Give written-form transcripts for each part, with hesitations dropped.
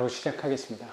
바로 시작하겠습니다.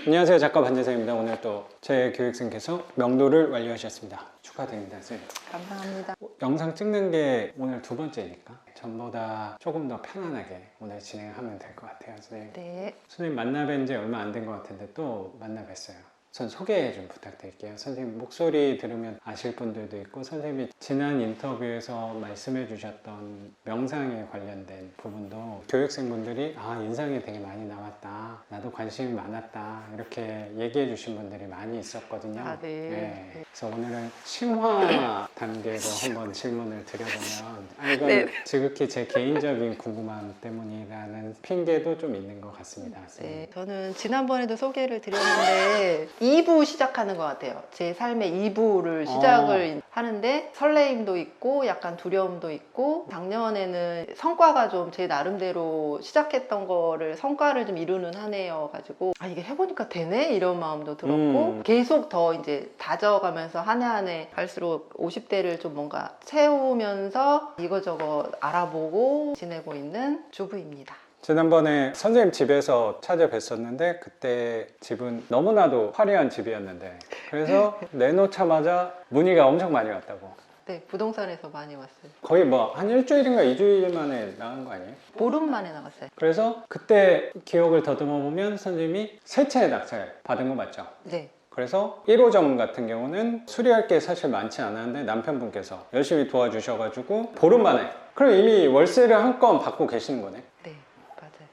안녕하세요, 작가 반재성입니다. 오늘 또 제 교육생께서 명도를 완료하셨습니다. 축하드립니다, 선생님. 감사합니다. 영상 찍는 게 오늘 두 번째니까 전보다 조금 더 편안하게 오늘 진행하면 될 것 같아요, 선생님. 네. 선생님 만나뵌 지 얼마 안 된 것 같은데 또 만나뵀어요. 전 소개 좀 부탁드릴게요. 선생님 목소리 들으면 아실 분들도 있고, 선생님이 지난 인터뷰에서 말씀해 주셨던 명상에 관련된 부분도 교육생분들이 인상이 되게 많이 나왔다, 나도 관심이 많았다, 이렇게 얘기해 주신 분들이 많이 있었거든요. 네. 그래서 오늘은 심화 단계로 한번 질문을 드려보면, 이건 네. 지극히 제 개인적인 궁금함 때문이라는 핑계도 좀 있는 것 같습니다. 네. 저는 지난번에도 소개를 드렸는데 2부 시작하는 것 같아요. 제 삶의 2부를 시작을 하는데 설레임도 있고 약간 두려움도 있고, 작년에는 성과가 좀 제 나름대로 시작했던 거를 성과를 좀 이루는 한 해여가지고 이게 해보니까 되네? 이런 마음도 들었고, 계속 더 이제 다져가면서 한 해 한 해 갈수록 50대를 좀 뭔가 채우면서 이거저거 알아보고 지내고 있는 주부입니다. 지난번에 선생님 집에서 찾아뵀었는데, 그때 집은 너무나도 화려한 집이었는데, 그래서 내놓자마자 문의가 엄청 많이 왔다고. 네, 부동산에서 많이 왔어요. 거의 뭐 한 일주일인가 2주일 만에 나간 거 아니에요? 보름 만에 나갔어요. 그래서 그때 기억을 더듬어 보면 선생님이 세 채 낙찰 받은 거 맞죠? 네. 그래서 1호점 같은 경우는 수리할 게 사실 많지 않았는데 남편분께서 열심히 도와주셔가지고 보름 만에, 그럼 이미 월세를 한 건 받고 계시는 거네. 네, 맞아요.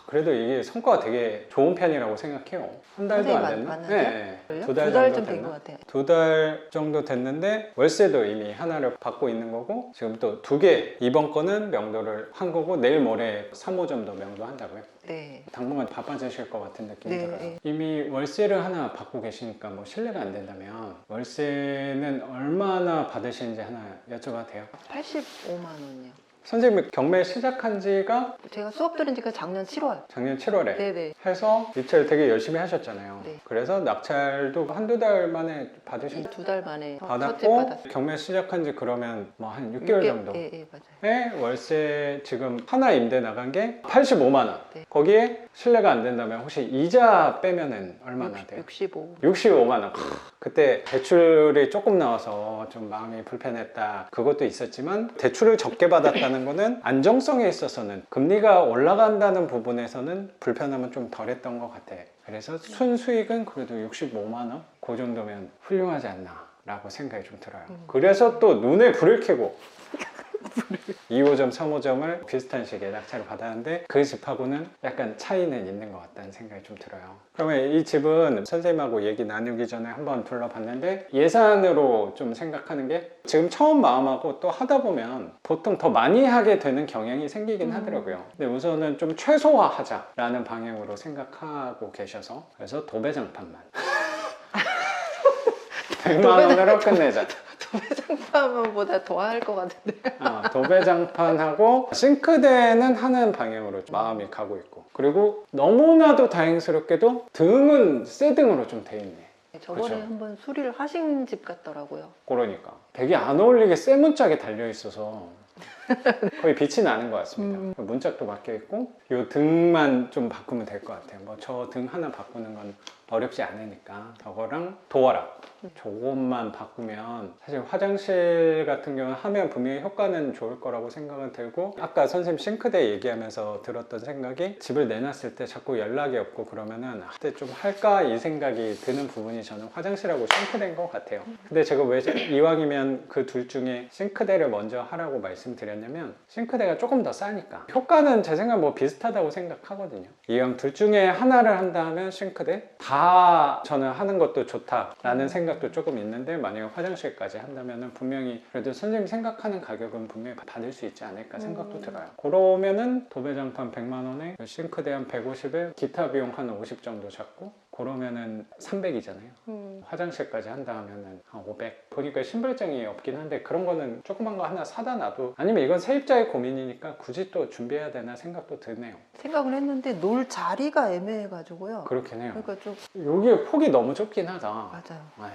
그래도 이게 성과가 되게 좋은 편이라고 생각해요. 한 달도 안 됐나? 네. 두 달 좀 정도 된 됐나? 것 같아요. 2달 정도 됐는데 월세도 이미 하나를 받고 있는 거고, 지금 또 2개, 이번 거는 명도를 한 거고, 내일 모레 3호점도 명도한다고요. 네. 당분간 바빠지실 것 같은 느낌이 네, 들어요. 네. 이미 월세를 하나 받고 계시니까 뭐 실례가 안 된다면 월세는 얼마나 받으시는지 하나 여쭤봐도 돼요? 85만 원이요. 선생님이 경매 시작한 지가 제가 수업 들은 지가 작년 7월. 작년 7월에 네네. 해서 입찰 되게 열심히 하셨잖아요. 네. 그래서 낙찰도 한두 달 만에 받으신 2달 만에 첫째 받았고, 받았어요. 경매 시작한 지 그러면 뭐 한 6개월 정도 예, 맞아요. 월세 지금 하나 임대 나간 게 85만 원. 네. 거기에 실례가 안 된다면 혹시 이자 빼면은 얼마나 돼요? 65. 65만 원. 그때 대출이 조금 나와서 좀 마음이 불편했다, 그것도 있었지만, 대출을 적게 받았다는 거는 안정성에 있어서는, 금리가 올라간다는 부분에서는 불편함은 좀 덜했던 것 같아. 그래서 순수익은 그래도 65만 원? 그 정도면 훌륭하지 않나 라고 생각이 좀 들어요. 그래서 또 눈에 불을 켜고 2호점, 3호점을 비슷한 시기에 낙찰을 받았는데, 그 집하고는 약간 차이는 있는 것 같다는 생각이 좀 들어요. 그러면 이 집은 선생님하고 얘기 나누기 전에 한번 둘러봤는데, 예산으로 좀 생각하는 게, 지금 처음 마음하고 또 하다 보면 보통 더 많이 하게 되는 경향이 생기긴 하더라고요. 근데 우선은 좀 최소화하자라는 방향으로 생각하고 계셔서, 그래서 도배장판만 100만 원으로 끝내자. 도배장판보다 더 할 것 같은데. 도배장판하고 싱크대는 하는 방향으로 좀 마음이 가고 있고, 그리고 너무나도 다행스럽게도 등은 새 등으로 좀 돼 있네. 저번에 그쵸? 한번 수리를 하신 집 같더라고요. 그러니까 되게 안 어울리게 새 문짝에 달려 있어서 거의 빛이 나는 것 같습니다. 문짝도 바뀌어 있고, 이 등만 좀 바꾸면 될 것 같아요. 뭐 저 등 하나 바꾸는 건 어렵지 않으니까 저거랑 도어락 저것만 바꾸면, 사실 화장실 같은 경우는 하면 분명히 효과는 좋을 거라고 생각은 들고, 아까 선생님 싱크대 얘기하면서 들었던 생각이, 집을 내놨을 때 자꾸 연락이 없고 그러면은 그때 좀 할까 이 생각이 드는 부분이 저는 화장실하고 싱크대인 것 같아요. 근데 제가 왜 이왕이면 그 둘 중에 싱크대를 먼저 하라고 말씀드렸냐면, 싱크대가 조금 더 싸니까 효과는 제 생각 뭐 비슷하다고 생각하거든요. 이왕 둘 중에 하나를 한다 하면 싱크대, 다 저는 하는 것도 좋다라는 생각도 조금 있는데, 만약에 화장실까지 한다면 분명히 그래도 선생님 생각하는 가격은 분명히 받을 수 있지 않을까 생각도 들어요. 그러면은 도배장판 100만 원에 싱크대 한 150에 기타 비용 한 50 정도 잡고, 그러면은 300이잖아요. 화장실까지 한다 하면은 한 500. 보니까 신발장이 없긴 한데, 그런 거는 조그만 거 하나 사다 놔도, 아니면 이건 세입자의 고민이니까 굳이 또 준비해야 되나 생각도 드네요. 생각을 했는데 놀 자리가 애매해가지고요. 그렇긴 해요. 그러니까 좀 여기 폭이 너무 좁긴 하다. 맞아요. 네.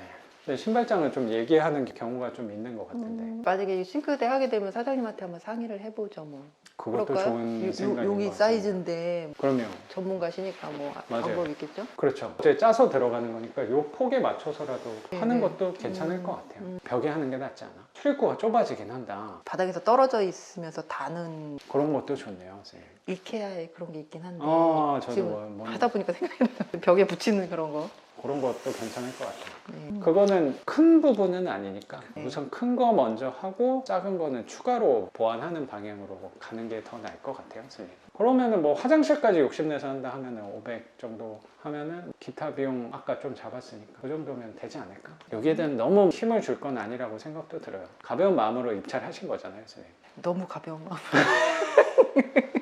근데 신발장은 좀 얘기하는 경우가 좀 있는 것 같은데 만약에 이 싱크대 하게 되면 사장님한테 한번 상의를 해보죠 뭐. 그것도 그럴까요? 좋은 생각인 것 여기 같습니다. 사이즈인데 그럼요. 전문가시니까 뭐 맞아요. 방법 있겠죠? 그렇죠. 이제 짜서 들어가는 거니까 요 폭에 맞춰서라도 네, 하는 네. 것도 괜찮을 것 같아요. 벽에 하는 게 낫지 않아? 출입구가 좁아지긴 한다. 바닥에서 떨어져 있으면서 다는 그런 것도 좋네요, 선생님. 이케아에 그런 게 있긴 한데 저도 지금 뭐 하다 보니까 생각이 나요. 벽에 붙이는 그런 거. 그런 것도 괜찮을 것 같아요. 네. 그거는 큰 부분은 아니니까 네. 우선 큰 거 먼저 하고 작은 거는 추가로 보완하는 방향으로 가는 게 더 나을 것 같아요, 선생님. 그러면은 뭐 화장실까지 욕심내서 한다 하면은 500 정도 하면은 기타 비용 아까 좀 잡았으니까 그 정도면 되지 않을까? 여기에 대한 너무 힘을 줄 건 아니라고 생각도 들어요. 가벼운 마음으로 입찰하신 거잖아요, 선생님. 너무 가벼운 마음.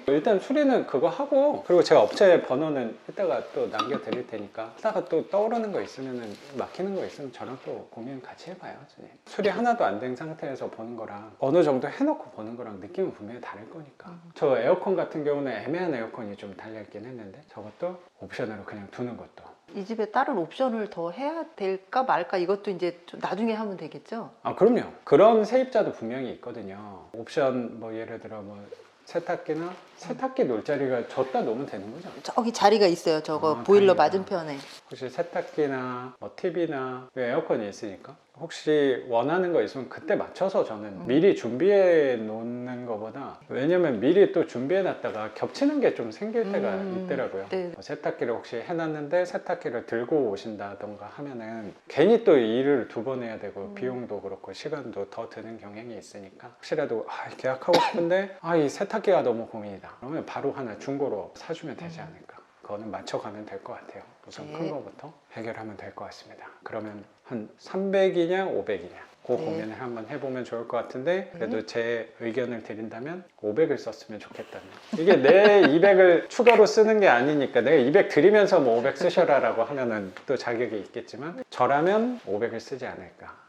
일단 수리는 그거 하고 그리고 제가 업체 번호는 이따가 또 남겨드릴 테니까 하다가 또 떠오르는 거 있으면은 막히는 거 있으면 저랑 또 고민 같이 해봐요, 선생님. 수리 하나도 안 된 상태에서 보는 거랑 어느 정도 해놓고 보는 거랑 느낌은 분명히 다를 거니까. 저 에어컨 같은 경우는 애매한 에어컨이 좀 달려있긴 했는데 저것도 옵션으로 그냥 두는 것도. 이 집에 다른 옵션을 더 해야 될까 말까 이것도 이제 좀 나중에 하면 되겠죠? 아, 그럼요. 그런 세입자도 분명히 있거든요. 옵션 뭐 예를 들어 뭐 세탁기나 세탁기 놓을 자리가 줬다 놓으면 되는 거죠. 저기 자리가 있어요. 저거 아, 보일러 다행이다. 맞은편에. 혹시 세탁기나 뭐 TV나 에어컨이 있으니까 혹시 원하는 거 있으면 그때 맞춰서 저는 미리 준비해 놓는 것보다 왜냐면 미리 또 준비해 놨다가 겹치는 게 좀 생길 때가 있더라고요. 네. 뭐 세탁기를 혹시 해놨는데 세탁기를 들고 오신다던가 하면은 괜히 또 일을 두 번 해야 되고 비용도 그렇고 시간도 더 드는 경향이 있으니까 혹시라도 계약하고 싶은데 이 세탁기가 너무 고민이다 그러면 바로 하나 중고로 사주면 되지 않을까. 그거는 맞춰가면 될 것 같아요. 우선 네. 큰 거부터 해결하면 될 것 같습니다. 그러면 한 300이냐 500이냐 그 네. 고민을 한번 해보면 좋을 것 같은데 그래도 제 의견을 드린다면 500을 썼으면 좋겠다는 이게 내 200을 추가로 쓰는 게 아니니까 내가 200 드리면서 뭐 500 쓰셔라 라고 하면은 또 자격이 있겠지만 저라면 500을 쓰지 않을까.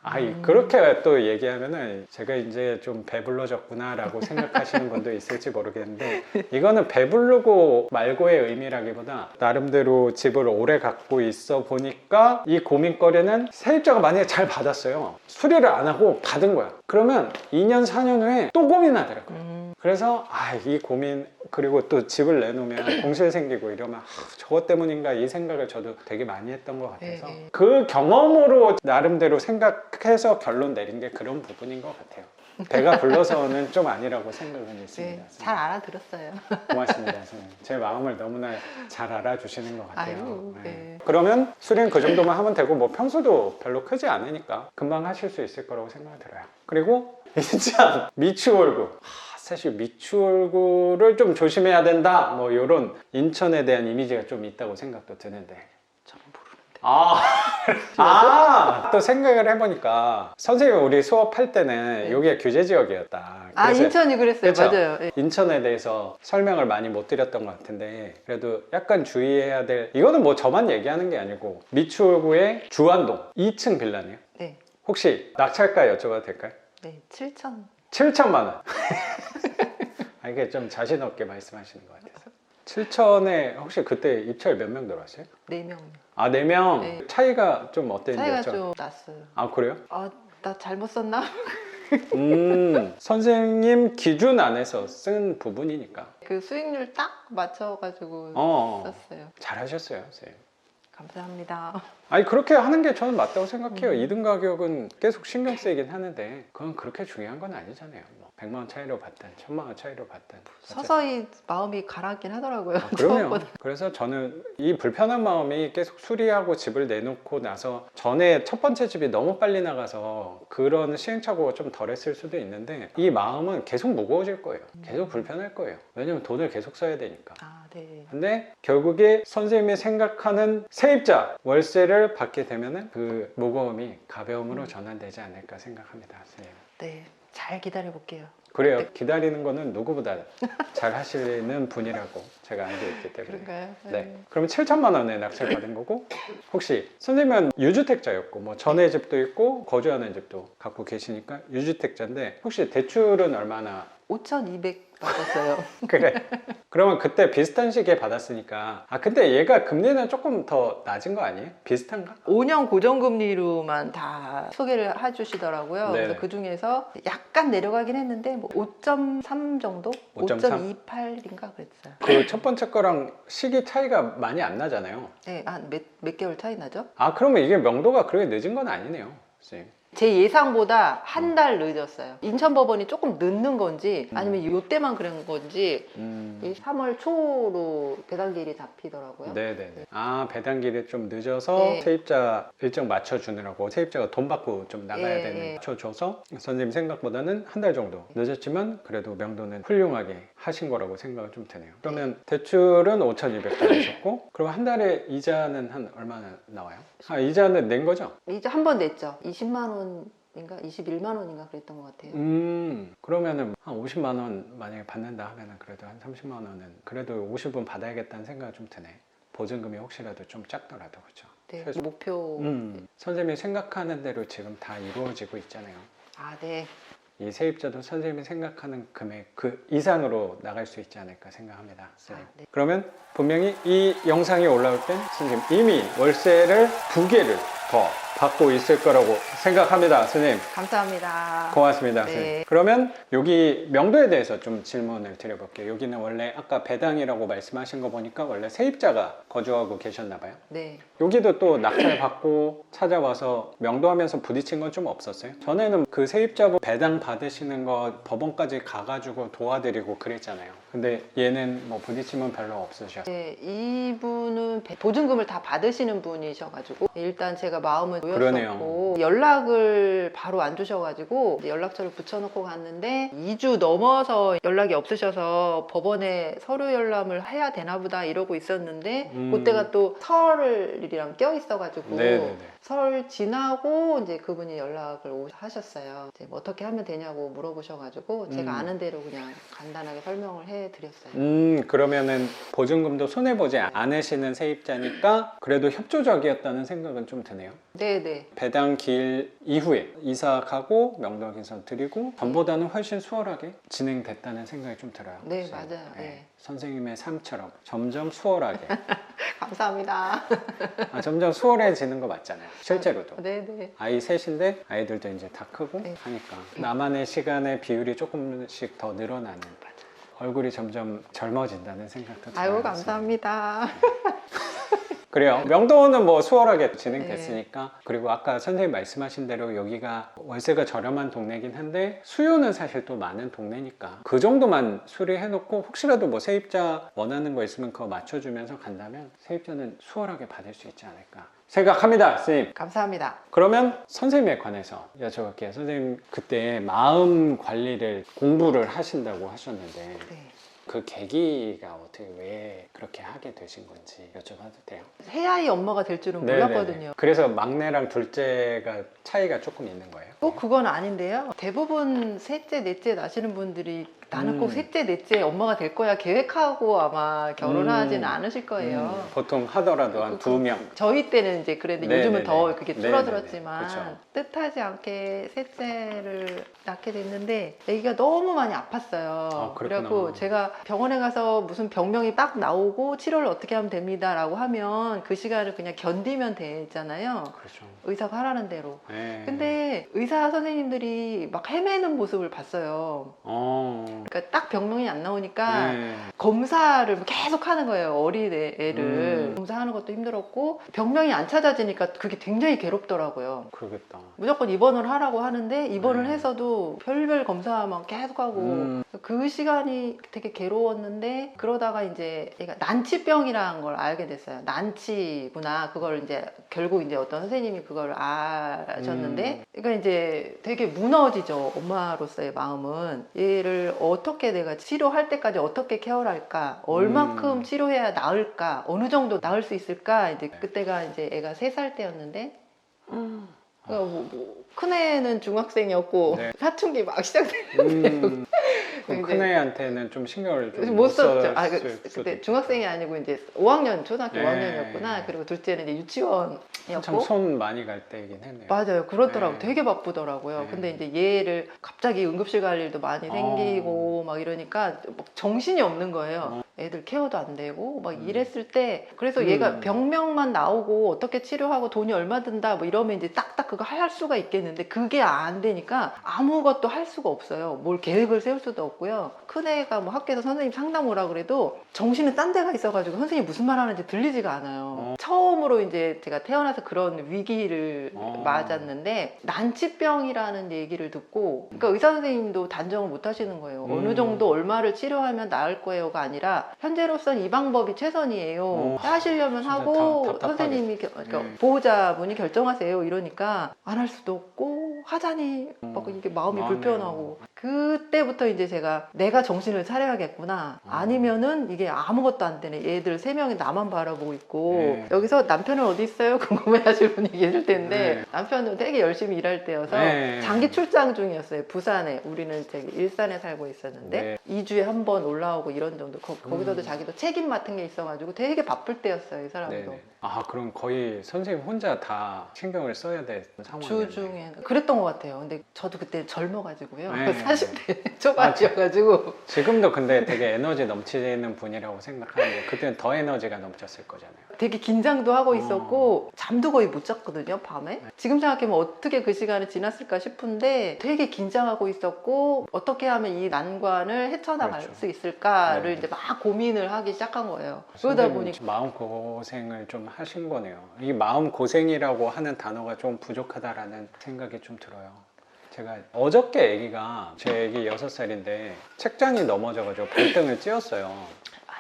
그렇게 또 얘기하면은 제가 이제 좀 배불러졌구나 라고 생각하시는 분도 있을지 모르겠는데 이거는 배부르고 말고의 의미라기보다 나름대로 집을 오래 갖고 있어 보니까 이 고민거리는 세입자가 만약에 잘 받았어요. 수리를 안 하고 받은 거야. 그러면 2년 4년 후에 또 고민하더라고요. 그래서 이 고민 그리고 또 집을 내놓으면 공실 생기고 이러면 저것 때문인가 이 생각을 저도 되게 많이 했던 것 같아서 네. 그 경험으로 나름대로 생각해서 결론 내린 게 그런 부분인 것 같아요. 배가 불러서는 좀 아니라고 생각은 있습니다. 네, 잘 알아들었어요. 고맙습니다, 선생님. 제 마음을 너무나 잘 알아주시는 것 같아요. 아유, 네. 네. 그러면 수리는 그 정도만 하면 되고 뭐 평수도 별로 크지 않으니까 금방 하실 수 있을 거라고 생각이 들어요. 그리고 인천 미추홀구. 사실 미추홀구를 좀 조심해야 된다. 뭐 이런 인천에 대한 이미지가 좀 있다고 생각도 드는데. 저는 모르는데. 또 생각을 해보니까 선생님 우리 수업할 때는 네. 여기가 규제 지역이었다. 그래서 인천이 그랬어요. 그쵸? 맞아요. 네. 인천에 대해서 설명을 많이 못 드렸던 것 같은데 그래도 약간 주의해야 될 이거는 뭐 저만 얘기하는 게 아니고 미추홀구의 주안동 2층 빌라네요. 네. 혹시 낙찰가 여쭤봐도 될까요? 네, 7천. 7천만 원. 이게 좀 자신 없게 말씀하시는 것 같아서 7천에 혹시 그때 입찰 몇 명 들어왔어요? 4명. 4명? 네. 차이가 좀 어땠는지 차이가 여쭤 좀 났어요. 그래요? 나 잘못 썼나? 선생님 기준 안에서 쓴 부분이니까 그 수익률 딱 맞춰가지고 썼어요. 잘하셨어요, 선생님. 감사합니다. 그렇게 하는 게 저는 맞다고 생각해요. 2등 가격은 계속 신경 쓰이긴 하는데 그건 그렇게 중요한 건 아니잖아요. 뭐 100만 원 차이로 받든 1000만 원 차이로 받든 서서히 마음이 가라앉긴 하더라고요. 그럼요. 처음보다. 그래서 저는 이 불편한 마음이 계속 수리하고 집을 내놓고 나서 전에 첫 번째 집이 너무 빨리 나가서 그런 시행착오가 좀 덜했을 수도 있는데 이 마음은 계속 무거워질 거예요. 계속 불편할 거예요. 왜냐면 돈을 계속 써야 되니까. 네. 근데 결국에 선생님이 생각하는 세입자 월세를 받게 되면은 그 무거움이 가벼움으로 전환되지 않을까 생각합니다, 선생님. 네, 잘 기다려 볼게요. 그래요. 기다리는 거는 누구보다 잘 하시는 분이라고 제가 알고 있기 때문에. 그런가요? 네. 그럼 7천만 원에 낙찰 받은 거고 혹시 선생님은 유주택자였고 뭐 전에 집도 있고 거주하는 집도 갖고 계시니까 유주택자인데 혹시 대출은 얼마나? 5,200 받았어요. 그래. 그러면 그때 비슷한 시기에 받았으니까. 아, 근데 얘가 금리는 조금 더 낮은 거 아니에요? 비슷한가? 5년 고정금리로만 다 소개를 해주시더라고요. 네네. 그래서 그 중에서 약간 내려가긴 했는데 뭐 5.3 정도? 5.3? 5.28인가 그랬어요. 그 첫 번째 거랑 시기 차이가 많이 안 나잖아요. 네, 한 몇 개월 차이 나죠? 아, 그러면 이게 명도가 그렇게 늦은 건 아니네요, 선생님. 제 예상보다 한 달 늦었어요. 인천법원이 조금 늦는 건지 아니면 이때만 그런 건지 이 3월 초로 배당기일이 잡히더라고요. 네네네. 아, 배당기일이 좀 늦어서 네. 세입자 일정 맞춰주느라고 세입자가 돈 받고 좀 나가야 네, 되는 네. 맞춰줘서 선생님 생각보다는 한 달 정도 늦었지만 그래도 명도는 훌륭하게 하신 거라고 생각이 좀 드네요. 그러면 대출은 5,200 받으셨고 그럼 한 달에 이자는 한 얼마나 나와요? 아, 이자는 낸 거죠? 이제 한 번 냈죠. 20만 원인가 21만 원인가 그랬던 것 같아요. 그러면은 한 50만 원 만약에 받는다 하면은 그래도 한 30만 원은 그래도 50은 받아야겠다는 생각이 좀 드네. 보증금이 혹시라도 좀 작더라도 그렇죠. 네, 최소- 목표. 선생님이 생각하는 대로 지금 다 이루어지고 있잖아요. 아, 네. 이 세입자도 선생님이 생각하는 금액 그 이상으로 나갈 수 있지 않을까 생각합니다. 선생님. 아, 네. 그러면 분명히 이 영상이 올라올 땐 선생님 이미 월세를 2개를 더 받고 있을 거라고 생각합니다. 선생님. 감사합니다. 고맙습니다. 네. 선생님. 그러면 여기 명도에 대해서 좀 질문을 드려볼게요. 여기는 원래 아까 배당이라고 말씀하신 거 보니까 원래 세입자가 거주하고 계셨나 봐요. 네. 여기도 또 낙찰 받고 찾아와서 명도하면서 부딪힌 건 좀 없었어요? 전에는 그 세입자분 배당 받으시는 거 법원까지 가가지고 도와드리고 그랬잖아요. 근데 얘는 뭐 부딪힘은 별로 없으셨어요. 네, 이분은 보증금을 다 받으시는 분이셔가지고 일단 제가 마음을 그러네요. 놓였었고 연락을 바로 안 주셔가지고 이제 연락처를 붙여놓고 갔는데 2주 넘어서 연락이 없으셔서 법원에 서류 열람을 해야 되나 보다 이러고 있었는데 그때가 또 설이랑 껴 있어가지고 네네네. 설 지나고 이제 그분이 연락을 하셨어요. 이제 뭐 어떻게 하면 되냐고 물어보셔가지고 제가 아는 대로 그냥 간단하게 설명을 해드렸어요. 그러면은 보증금도 손해보지 않으시는 세입자니까 그래도 협조적이었다는 생각은 좀 드네요. 네네. 배당 기일 이후에 이사 가고 명도 개선 드리고 전보다는 훨씬 수월하게 진행됐다는 생각이 좀 들어요. 네, 그래서, 맞아요. 네. 선생님의 삶처럼 점점 수월하게 감사합니다. 점점 수월해지는 거 맞잖아요. 실제로도. 네네. 아이 셋인데 아이들도 이제 다 크고 네. 하니까 나만의 시간의 비율이 조금씩 더 늘어나는 얼굴이 점점 젊어진다는 생각도 들어요. 아이고, 감사합니다. 그래요. 명도는 뭐 수월하게 진행됐으니까 그리고 아까 선생님 말씀하신 대로 여기가 월세가 저렴한 동네긴 한데 수요는 사실 또 많은 동네니까 그 정도만 수리해 놓고 혹시라도 뭐 세입자 원하는 거 있으면 그거 맞춰주면서 간다면 세입자는 수월하게 받을 수 있지 않을까 생각합니다. 선생님. 감사합니다. 그러면 선생님에 관해서 여쭤볼게요. 선생님 그때 마음 관리를 공부를 하신다고 하셨는데 네. 그 계기가 어떻게 왜 그렇게 하게 되신 건지 여쭤봐도 돼요? 새아이 엄마가 될 줄은 네네네. 몰랐거든요. 그래서 막내랑 둘째가 차이가 조금 있는 거예요? 꼭 그건 아닌데요. 대부분 셋째, 넷째 낳으시는 분들이 나는 꼭 셋째, 넷째 엄마가 될 거야 계획하고 아마 결혼하지는 않으실 거예요. 보통 하더라도 한 2명. 저희 때는 이제 그랬는데 네네네. 요즘은 더 그게 네네네. 줄어들었지만 그쵸. 뜻하지 않게 셋째를 낳게 됐는데 아기가 너무 많이 아팠어요. 아, 그랬구나. 그래갖고 제가 병원에 가서 무슨 병명이 딱 나오고 치료를 어떻게 하면 됩니다 라고 하면 그 시간을 그냥 견디면 되잖아요. 그렇죠. 의사가 하라는 대로. 네. 근데 의사 선생님들이 막 헤매는 모습을 봤어요. 그러니까 딱 병명이 안 나오니까 네. 검사를 계속 하는 거예요. 어린 애를 검사하는 것도 힘들었고 병명이 안 찾아지니까 그게 굉장히 괴롭더라고요. 그러겠다. 무조건 입원을 하라고 하는데 입원을 네. 해서도 별별 검사만 계속 하고 그 시간이 되게 괴로웠는데 그러다가 이제 얘가 난치병이라는 걸 알게 됐어요. 난치구나. 그걸 이제 결국 이제 어떤 선생님이 그걸 아셨는데 그러니까 이제 되게 무너지죠. 엄마로서의 마음은 얘를 어떻게 내가 치료할 때까지 어떻게 케어를 할까? 얼만큼 치료해야 나을까? 어느 정도 나을 수 있을까? 이제 그때가 이제 애가 3살 때였는데 그러니까 큰 애는 중학생이었고 네. 사춘기 막 시작됐는데 그럼 굉장히- 큰 애한테는 좀 신경을 좀 못 썼죠. 썼을 그때 수도 있고. 중학생이 아니고 이제 5학년, 초등학교 네. 5학년이었구나. 그리고 둘째는 이제 한참 유치원이었고. 손 많이 갈 때이긴 했네요. 맞아요. 그렇더라고. 네. 되게 바쁘더라고요. 네. 근데 이제 얘를 갑자기 응급실 갈 일도 많이 생기고 막 이러니까 막 정신이 없는 거예요. 애들 케어도 안 되고 막 이랬을 때 그래서 얘가 병명만 나오고 어떻게 치료하고 돈이 얼마 든다 뭐 이러면 이제 딱딱 그거 할 수가 있겠는데 그게 안 되니까 아무것도 할 수가 없어요. 뭘 계획을 세울 수도 없고요. 큰애가 뭐 학교에서 선생님 상담 오라 그래도 정신은 딴 데가 있어가지고 선생님이 무슨 말 하는지 들리지가 않아요. 처음으로 이제 제가 태어나서 그런 위기를 맞았는데 난치병이라는 얘기를 듣고 그러니까 의사 선생님도 단정을 못 하시는 거예요. 어느 정도 얼마를 치료하면 나을 거예요가 아니라 현재로서는 이 방법이 최선이에요. 하시려면 진짜 하고 답답하겠다. 선생님이 그러니까 보호자분이 결정하세요 이러니까 안 할 수도 없고 하자니 막 이게 마음이 마음이 불편하고 그때부터 이제 제가 내가 정신을 차려야겠구나 아니면은 이게 아무것도 안 되네 얘들 3명이 나만 바라보고 있고 네. 여기서 남편은 어디 있어요? 궁금해하실 분이 계실 텐데 네. 남편은 되게 열심히 일할 때여서 네. 장기 출장 중이었어요. 부산에 우리는 저기 일산에 살고 있었는데 네. 2주에 한 번 올라오고 이런 정도 거기서도 자기도 책임 맡은 게 있어가지고 되게 바쁠 때였어요 이 사람도. 네네. 아 그럼 거의 선생님 혼자 다 신경을 써야 되는 상황이네요. 주중에 그랬던 것 같아요. 근데 저도 그때 젊어가지고요. 네. 40대 초반이어가지고 지금도 근데 되게 에너지 넘치는 분이라고 생각하는데 그때는 더 에너지가 넘쳤을 거잖아요. 되게 긴장도 하고 있었고 잠도 거의 못 잤거든요 밤에. 지금 생각해보면 어떻게 그 시간이 지났을까 싶은데 되게 긴장하고 있었고 어떻게 하면 이 난관을 헤쳐나갈 그렇죠. 수 있을까를 네. 이제 막 고민을 하기 시작한 거예요. 그러다 보니까 마음 고생을 좀 하신 거네요. 이 마음 고생이라고 하는 단어가 좀 부족하다라는 생각이 좀 들어요. 제가 어저께 아기가 제 아기 6살인데 책장이 넘어져가지고 발등을 찧었어요.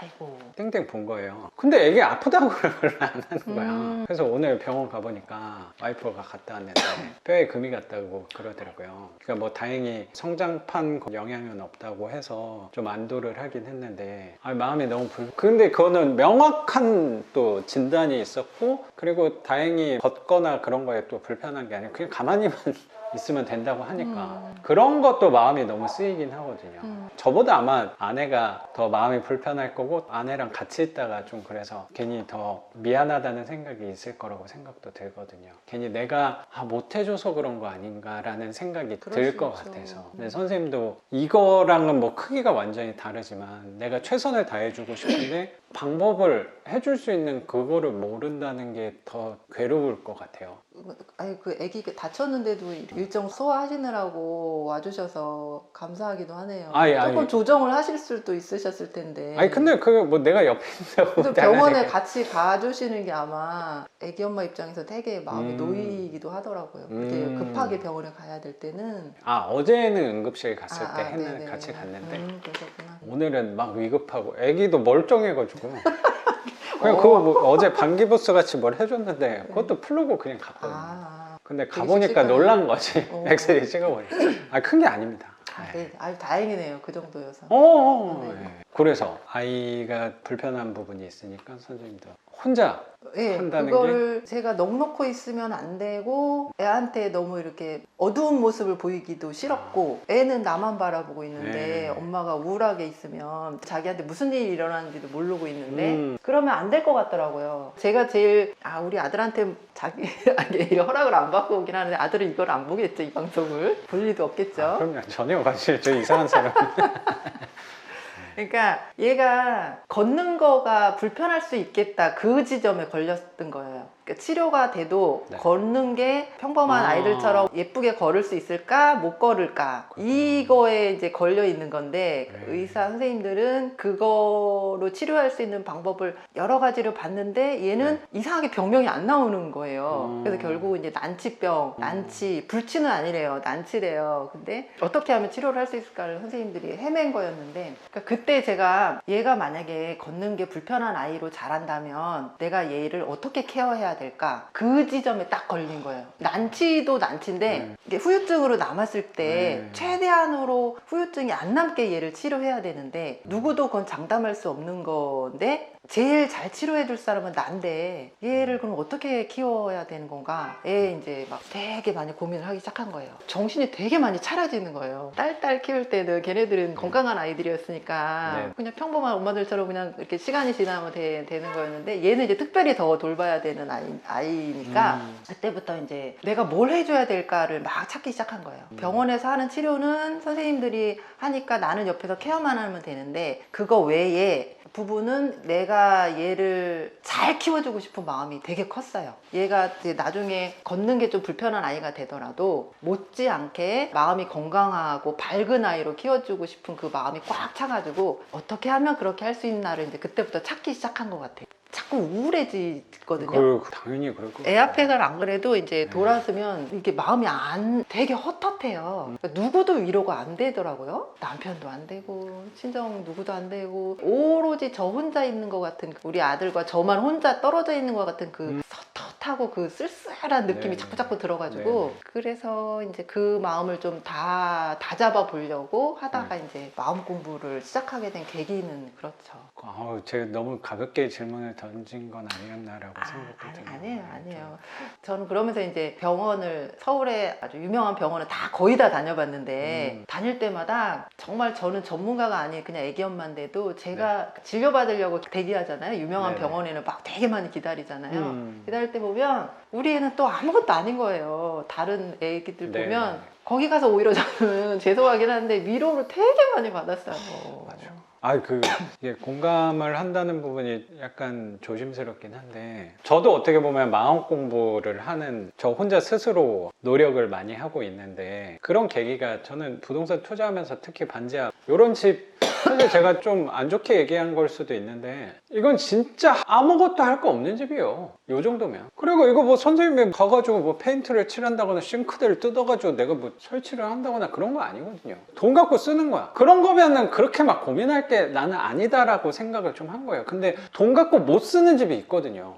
아이고 땡땡 본 거예요. 근데 애기 아프다고 별로 안 하는 거야. 그래서 오늘 병원 가보니까 와이프가 갔다 왔는데 뼈에 금이 갔다고 그러더라고요. 그러니까 뭐 다행히 성장판 영향은 없다고 해서 좀 안도를 하긴 했는데 마음이 너무 근데 그거는 명확한 또 진단이 있었고 그리고 다행히 걷거나 그런 거에 또 불편한 게 아니고 그냥 가만히만 있으면 된다고 하니까 그런 것도 마음이 너무 쓰이긴 하거든요. 저보다 아마 아내가 더 마음이 불편할 거고 아내랑 같이 있다가 좀 그래서 괜히 더 미안하다는 생각이 있을 거라고 생각도 들거든요. 괜히 내가 못해줘서 그런 거 아닌가라는 생각이 들 것 있죠. 같아서. 근데 선생님도 이거랑은 뭐 크기가 완전히 다르지만 내가 최선을 다해주고 싶은데 방법을 해줄 수 있는 그거를 모른다는 게 더 괴로울 것 같아요. 아니 그 아기 다쳤는데도 일정 소화하시느라고 와주셔서 감사하기도 하네요. 조금 조정을 하실 수도 있으셨을 텐데. 아니 근데 그게 뭐 내가 옆에 있다고 그래도 병원에 같이 가주시는 게 아마 아기 엄마 입장에서 되게 마음이 놓이기도 하더라고요. 이렇게 급하게 병원에 가야 될 때는. 어제는 응급실 갔을 때 네네. 같이 갔는데 그러셨구나. 오늘은 막 위급하고 아기도 멀쩡해가지고 그냥 그거 뭐 어제 방기부스 같이 뭘 해줬는데 그것도 풀르고 그냥 갔거든요. 근데 가보니까 놀란 거지. 엑스레이 찍어보니까 큰 게 아닙니다. 네. 아유 다행이네요. 그 정도여서. 네. 그래서 아이가 불편한 부분이 있으니까 선생님도 혼자 네, 한다는 그거를 제가 넋놓고 있으면 안 되고 애한테 너무 이렇게 어두운 모습을 보이기도 싫었고 애는 나만 바라보고 있는데 네. 엄마가 우울하게 있으면 자기한테 무슨 일이 일어나는지도 모르고 있는데 그러면 안 될 것 같더라고요. 제가 제일 우리 아들한테 자기 허락을 안 받고 오긴 하는데 아들은 이걸 안 보겠죠. 이 방송을 볼 리도 없겠죠. 그럼요. 전혀 관심 저 이상한 사람. 그러니까 얘가 걷는 거가 불편할 수 있겠다 그 지점에 걸렸던 거예요. 그러니까 치료가 돼도 걷는 게 평범한 아이들처럼 예쁘게 걸을 수 있을까 못 걸을까 이거에 이제 걸려 있는 건데 의사 선생님들은 그거로 치료할 수 있는 방법을 여러 가지를 봤는데 얘는 이상하게 병명이 안 나오는 거예요. 그래서 결국 이제 난치병, 난치, 불치는 아니래요. 난치래요. 근데 어떻게 하면 치료를 할 수 있을까를 선생님들이 헤맨 거였는데 그러니까 그때 제가 얘가 만약에 걷는 게 불편한 아이로 자란다면 내가 얘를 어떻게 케어해야 해야 될까? 그 지점에 딱 걸린 거예요. 난치도 난치인데 이게 후유증으로 남았을 때 최대한으로 후유증이 안 남게 얘를 치료해야 되는데 누구도 그건 장담할 수 없는 건데 제일 잘 치료해 줄 사람은 난데 얘를 그럼 어떻게 키워야 되는 건가? 이제 막 되게 많이 고민을 하기 시작한 거예요. 정신이 되게 많이 차려지는 거예요. 딸 키울 때는 걔네들은 건강한 아이들이었으니까 네. 그냥 평범한 엄마들처럼 그냥 이렇게 시간이 지나면 되는 거였는데 얘는 이제 특별히 더 돌봐야 되는 아이니까 그때부터 이제 내가 뭘 해줘야 될까를 막 찾기 시작한 거예요. 병원에서 하는 치료는 선생님들이 하니까 나는 옆에서 케어만 하면 되는데 그거 외에 부분은 내가 얘를 잘 키워주고 싶은 마음이 되게 컸어요. 얘가 이제 나중에 걷는 게 좀 불편한 아이가 되더라도 못지않게 마음이 건강하고 밝은 아이로 키워주고 싶은 그 마음이 꽉 차가지고 어떻게 하면 그렇게 할 수 있나를 이제 그때부터 찾기 시작한 것 같아요. 자꾸 우울해지거든요. 당연히 그럴 거. 애 앞에서 안 그래도 이제 돌아서면 이게 마음이 되게 헛헛해요. 그러니까 누구도 위로가 안 되더라고요. 남편도 안 되고 친정 누구도 안 되고 오로지 저 혼자 있는 것 같은 우리 아들과 저만 혼자 떨어져 있는 것 같은 그 헛헛하고 그 쓸쓸한 느낌이 네. 자꾸 들어가지고 그래서 이제 그 마음을 좀 다 잡아 보려고 하다가 이제 마음 공부를 시작하게 된 계기는 그렇죠. 제가 너무 가볍게 질문을 던진 건 아니었나라고 생각했거든요. 아니에요. 저는 그러면서 이제 병원을 서울에 아주 유명한 병원을 거의 다 다녀봤는데 다닐 때마다 정말 저는 전문가가 아닌 그냥 애기 엄마인데도 제가 진료받으려고 대기하잖아요. 유명한 네네. 병원에는 막 되게 많이 기다리잖아요. 기다릴 때 보면 우리 애는 또 아무것도 아닌 거예요. 다른 애기들 네네. 보면 거기 가서 오히려 저는 죄송하긴 한데 위로를 되게 많이 받았어요. 맞아. 이게 공감을 한다는 부분이 약간 조심스럽긴 한데 저도 어떻게 보면 마음 공부를 하는 저 혼자 스스로 노력을 많이 하고 있는데 그런 계기가 저는 부동산 투자하면서 특히 반지하 이런 집 사실 제가 좀 안 좋게 얘기한 걸 수도 있는데 이건 진짜 아무것도 할 거 없는 집이에요. 요 정도면. 그리고 이거 뭐 선생님이 가가지고 뭐 페인트를 칠한다거나 싱크대를 뜯어가지고 내가 뭐 설치를 한다거나 그런 거 아니거든요. 돈 갖고 쓰는 거야. 그런 거면은 그렇게 막 고민할 게 나는 아니다라고 생각을 좀 한 거예요. 근데 돈 갖고 못 쓰는 집이 있거든요.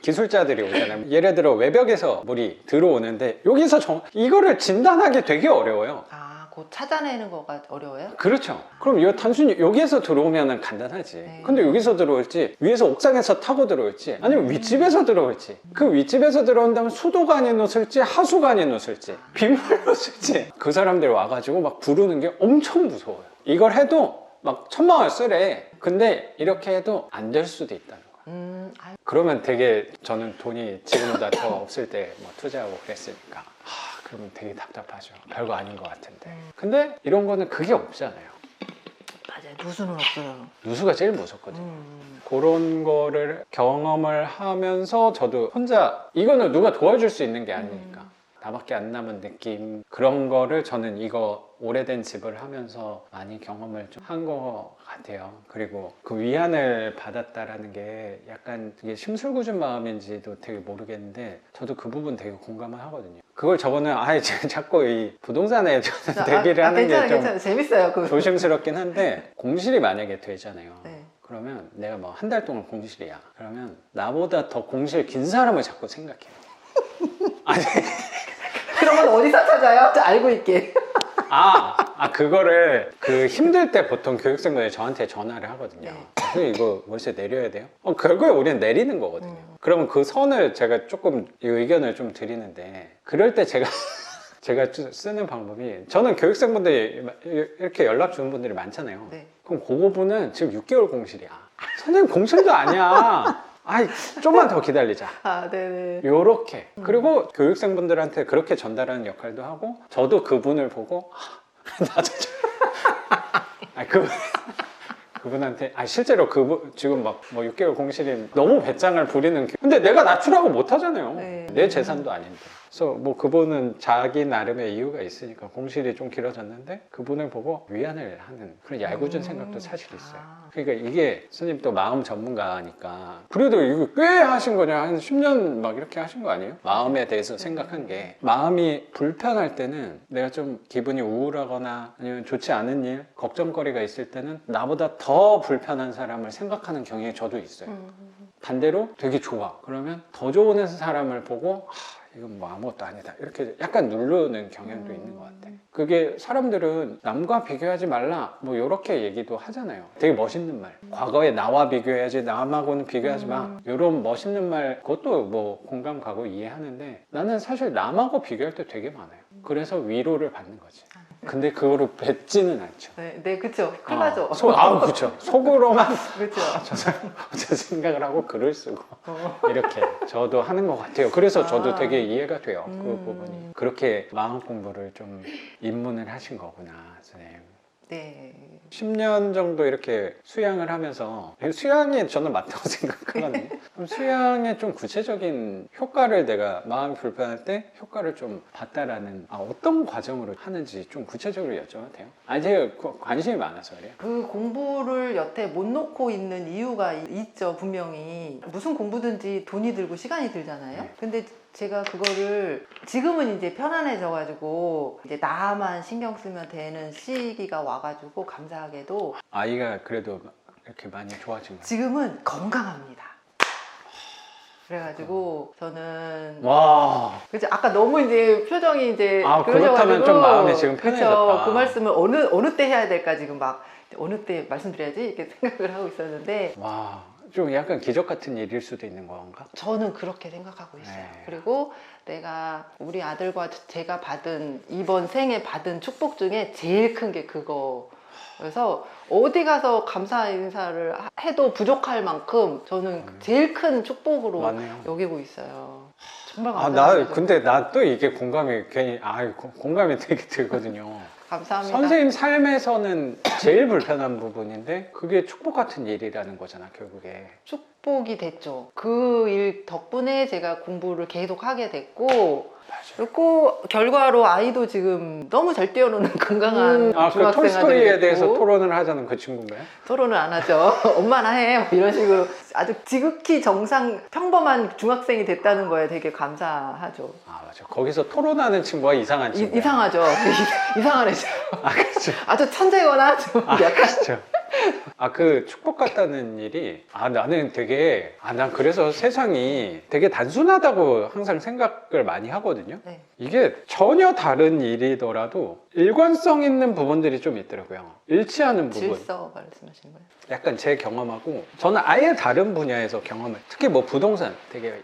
기술자들이 오잖아요. 예를 들어 외벽에서 물이 들어오는데 여기서 이거를 진단하기 되게 어려워요. 곧 찾아내는 거가 어려워요? 그렇죠. 그럼 이거 단순히 여기에서 들어오면 간단하지. 네. 근데 여기서 들어올지 위에서 옥상에서 타고 들어올지 아니면 윗집에서 들어올지 그 윗집에서 들어온다면 수도관에 놓을지 하수관에 놓을지 빗물로 놓을지 그 사람들 와가지고 막 부르는 게 엄청 무서워요. 이걸 해도 막 1,000만 원 쓰래. 근데 이렇게 해도 안 될 수도 있다는 거예요. 그러면 되게 저는 돈이 지금보다 더 없을 때 뭐 투자하고 그랬으니까 그러면 되게 답답하죠. 별거 아닌 것 같은데. 근데 이런 거는 그게 없잖아요. 맞아요. 누수는 없어요. 누수가 제일 무섭거든요. 그런 거를 경험을 하면서 저도 혼자 이거는 누가 도와줄 수 있는 게 아니니까 나밖에 안 남은 느낌 그런 거를 저는 이거 오래된 집을 하면서 많이 경험을 좀 한 것 같아요. 그리고 그 위안을 받았다라는 게 약간 되게 심술궂은 마음인지도 되게 모르겠는데 저도 그 부분 되게 공감을 하거든요. 그걸 저거는 자꾸 이 부동산에 대비를 하는 게 좀 재밌어요. 조심스럽긴 한데 공실이 만약에 되잖아요. 네. 그러면 내가 뭐 한 달 동안 공실이야. 그러면 나보다 더 공실 긴 사람을 자꾸 생각해요. 아니 그러면 어디서 찾아요? 알고 있게. 그거를 힘들 때 보통 교육생분들이 저한테 전화를 하거든요. 선생님 이거 월세 내려야 돼요? 결국에 우리는 내리는 거거든요. 그러면 그 선을 제가 조금 이 의견을 좀 드리는데 그럴 때 제가 쓰는 방법이 저는 교육생분들이 이렇게 연락 주는 분들이 많잖아요. 네. 그럼 그 부분은 지금 6개월 공실이야. 선생님 공실도 아니야. 좀만 더 기다리자. 네네. 요렇게. 그리고 교육생분들한테 그렇게 전달하는 역할도 하고, 저도 그분을 보고, 나도 그분한테, 실제로 지금 막 뭐 6개월 공실이 너무 배짱을 부리는. 근데 내가 낮추라고 못 하잖아요. 네. 내 재산도 아닌데. 그래서 뭐 그분은 자기 나름의 이유가 있으니까 공실이 좀 길어졌는데 그분을 보고 위안을 하는 그런 얄궂은 생각도 사실 있어요. 그러니까 이게 스님 또 마음 전문가니까 그래도 이거 꽤 하신 거냐 한 10년 막 이렇게 하신 거 아니에요? 마음에 대해서 생각한 게 마음이 불편할 때는 내가 좀 기분이 우울하거나 아니면 좋지 않은 일 걱정거리가 있을 때는 나보다 더 불편한 사람을 생각하는 경향이 저도 있어요. 반대로 되게 좋아. 그러면 더 좋은 사람을 보고 이건 뭐 아무것도 아니다. 이렇게 약간 누르는 경향도 있는 것 같아. 그게 사람들은 남과 비교하지 말라 뭐 이렇게 얘기도 하잖아요. 되게 멋있는 말. 과거에 나와 비교해야지 남하고는 비교하지 마. 이런 멋있는 말 그것도 뭐 공감 가고 이해하는데 나는 사실 남하고 비교할 때 되게 많아요. 그래서 위로를 받는 거지. 근데 그거를 뱉지는 않죠. 네, 그쵸. 큰일 나죠. 그쵸. 속으로만 그쵸. 저 생각을 하고 글을 쓰고 이렇게 저도 하는 것 같아요. 그래서 저도 되게 이해가 돼요. 그 부분이. 그렇게 마음 공부를 좀 입문을 하신 거구나, 선생님. 네. 10년 정도 이렇게 수양을 하면서 수양이 저는 맞다고 생각하거든요. 그럼 수양의 좀 구체적인 효과를 내가 마음이 불편할 때 효과를 좀 봤다라는 어떤 과정으로 하는지 좀 구체적으로 여쭤봐도 돼요? 아니 제가 관심이 많아서 그래요. 그 공부를 여태 못 놓고 있는 이유가 있죠, 분명히. 무슨 공부든지 돈이 들고 시간이 들잖아요. 네. 근데 제가 그거를 지금은 이제 편안해져가지고 이제 나만 신경 쓰면 되는 시기가 와가지고 감사하게도 아이가 그래도 이렇게 많이 좋아진 거예요? 지금은 건강합니다. 그래가지고 저는 와. 그치 아까 너무 이제 표정이 이제 그렇다면 좀 마음이 지금 편해졌다. 그쵸? 그 말씀을 어느 때 해야 될까 지금 막 어느 때 말씀드려야지 이렇게 생각을 하고 있었는데 와. 좀 약간 기적 같은 일일 수도 있는 건가? 저는 그렇게 생각하고 있어요. 네. 그리고 내가 우리 아들과 제가 받은 이번 생에 받은 축복 중에 제일 큰 게 그거. 그래서 어디 가서 감사 인사를 해도 부족할 만큼 저는 제일 큰 축복으로 맞네요. 여기고 있어요. 정말 나 감사합니다. 근데 나 또 이게 공감이 괜히 공감이 되게 들거든요. 감사합니다. 선생님 삶에서는 제일 불편한 부분인데 그게 축복 같은 일이라는 거잖아 결국에. 축복이 됐죠. 그 일 덕분에 제가 공부를 계속 하게 됐고 그리고 결과로 아이도 지금 너무 잘 뛰어노는 건강한 그 중학생 톨스토이에 아들이 대해서 됐고 토론을 하자는 그 친구인가요? 토론을 안 하죠. 엄마나 해 뭐 이런 식으로 아주 지극히 정상 평범한 중학생이 됐다는 거에 되게 감사하죠. 맞아. 거기서 토론하는 친구가 이상한 친구. 이상하죠. 이상한 애죠. 그렇죠. 아주 천재거나 좀 약간 그렇죠. 그 축복 같다는 일이 나는 되게 난 그래서 세상이 되게 단순하다고 항상 생각을 많이 하거든요. 네. 이게 전혀 다른 일이더라도 일관성 있는 부분들이 좀 있더라고요. 일치하는 부분. 질서 말씀하시는 거예요? 약간 제 경험하고 저는 아예 다른 분야에서 경험을 특히 뭐 부동산 되게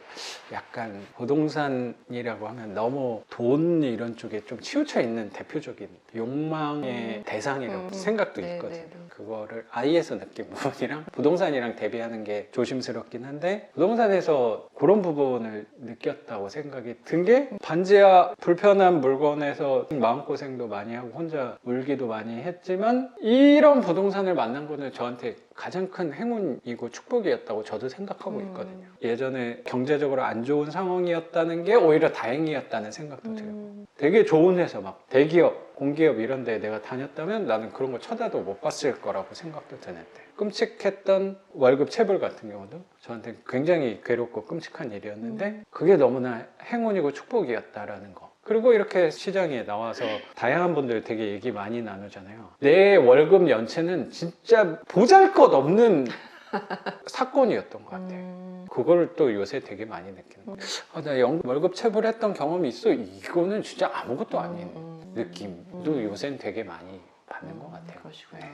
약간 부동산이라고 하면 너무 돈 이런 쪽에 좀 치우쳐 있는 대표적인 욕망의 대상이라고 생각도 네, 있거든요. 네, 네. 그거를 아이에서 느낀 부분이랑 부동산이랑 대비하는 게 조심스럽긴 한데 부동산에서 그런 부분을 느꼈다고 생각이 든 게 반지하 불편한 물건에서 마음고생도 많이 하고 혼자 울기도 많이 했지만 이런 부동산을 만난 거는 저한테 가장 큰 행운이고 축복이었다고 저도 생각하고 있거든요. 예전에 경제적으로 안 좋은 상황이었다는 게 오히려 다행이었다는 생각도 들고 되게 좋은 회사 막 대기업, 공기업 이런 데 내가 다녔다면 나는 그런 거 쳐다도 못 봤을 거라고 생각도 드는데 끔찍했던 월급 체불 같은 경우도 저한테 굉장히 괴롭고 끔찍한 일이었는데 그게 너무나 행운이고 축복이었다라는 거. 그리고 이렇게 시장에 나와서 다양한 분들 되게 얘기 많이 나누잖아요. 내 월급 연체는 진짜 보잘것없는 사건이었던 것 같아요. 그걸 또 요새 되게 많이 느끼는 거예요. 나 월급 체불했던 경험이 있어. 이거는 진짜 아무것도 아닌 느낌도 요새는 되게 많이 받는 것 같아요. 그러시구나. 네.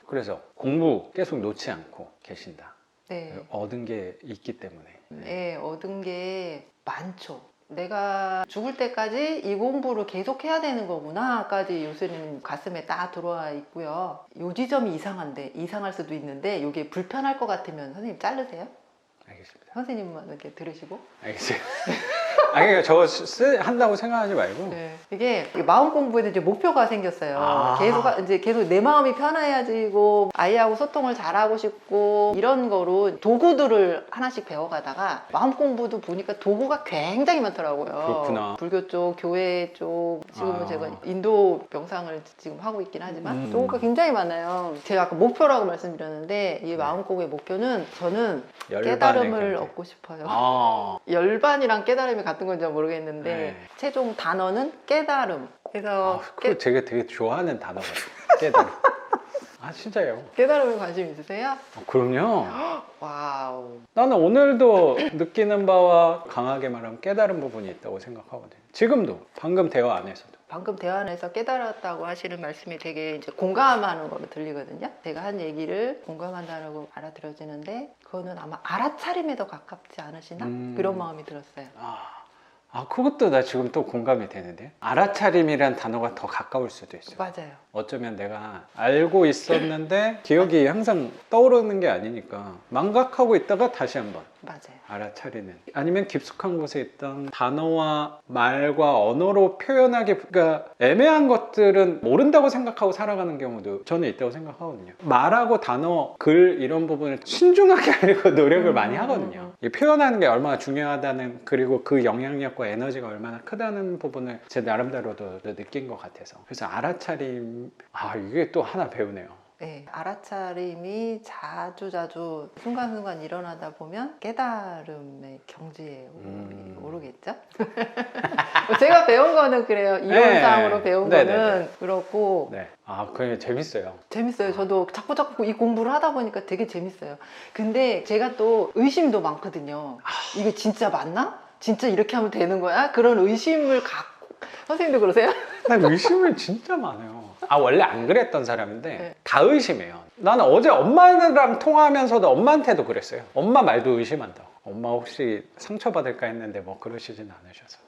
그래서 공부 계속 놓지 않고 계신다. 네. 얻은 게 있기 때문에. 네, 얻은 게 많죠. 내가 죽을 때까지 이 공부를 계속 해야 되는 거구나까지 요새는 가슴에 딱 들어와 있고요. 요 지점이 이상할 수도 있는데 이게 불편할 것 같으면 선생님 자르세요. 알겠습니다. 선생님만 이렇게 들으시고. 알겠어요. 그러니까 저거 한다고 생각하지 말고. 네. 이게 마음 공부에도 이제 목표가 생겼어요. 계속 내 마음이 편해야지고 아이하고 소통을 잘하고 싶고 이런 거로 도구들을 하나씩 배워가다가 마음 공부도 보니까 도구가 굉장히 많더라고요. 그렇구나. 불교 쪽, 교회 쪽 지금은 제가 인도 명상을 지금 하고 있긴 하지만 도구가 굉장히 많아요. 제가 아까 목표라고 말씀드렸는데 이 마음 공부의 목표는 저는 깨달음을 얻고 싶어요. 열반이랑 깨달음이 같은 건지 모르겠는데 네. 최종 단어는 깨달음. 그래서 그거 되게 좋아하는 단어거든요. 깨달음. 진짜요. 깨달음에 관심 있으세요? 그럼요. 와우. 나는 오늘도 느끼는 바와 강하게 말하면 깨달은 부분이 있다고 생각하거든요. 지금도 방금 대화 안에서도. 방금 대화 안에서 깨달았다고 하시는 말씀이 되게 이제 공감하는 거로 들리거든요. 제가 한 얘기를 공감한다고 알아들어지는데 그거는 아마 알아차림에 더 가깝지 않으시나? 그런 마음이 들었어요. 그것도 나 지금 또 공감이 되는데 알아차림이란 단어가 더 가까울 수도 있어요. 맞아요. 어쩌면 내가 알고 있었는데 기억이 항상 떠오르는 게 아니니까 망각하고 있다가 다시 한번 맞아요. 알아차리는, 아니면 깊숙한 곳에 있던 단어와 말과 언어로 표현하기, 그러니까 애매한 것들은 모른다고 생각하고 살아가는 경우도 저는 있다고 생각하거든요. 말하고 단어, 글 이런 부분을 신중하게 하려고 노력을 많이 하거든요. 이 표현하는 게 얼마나 중요하다는, 그리고 그 영향력과 에너지가 얼마나 크다는 부분을 제 나름대로도 느낀 것 같아서, 그래서 알아차림, 이게 또 하나 배우네요. 네, 알아차림이 자주 순간순간 일어나다 보면 깨달음의 경지에 오르겠죠? 제가 배운 거는 그래요. 이론상으로 배운 거는 그렇고. 네. 그게 재밌어요. 재밌어요. 저도 자꾸 이 공부를 하다 보니까 되게 재밌어요. 근데 제가 또 의심도 많거든요. 이게 진짜 맞나? 진짜 이렇게 하면 되는 거야? 그런 의심을 갖고. 선생님도 그러세요? 난 의심을 진짜 많아요. 원래 안 그랬던 사람인데 네. 다 의심해요. 나는 어제 엄마랑 통화하면서도 엄마한테도 그랬어요. 엄마 말도 의심한다고. 엄마 혹시 상처받을까 했는데 뭐 그러시진 않으셔서.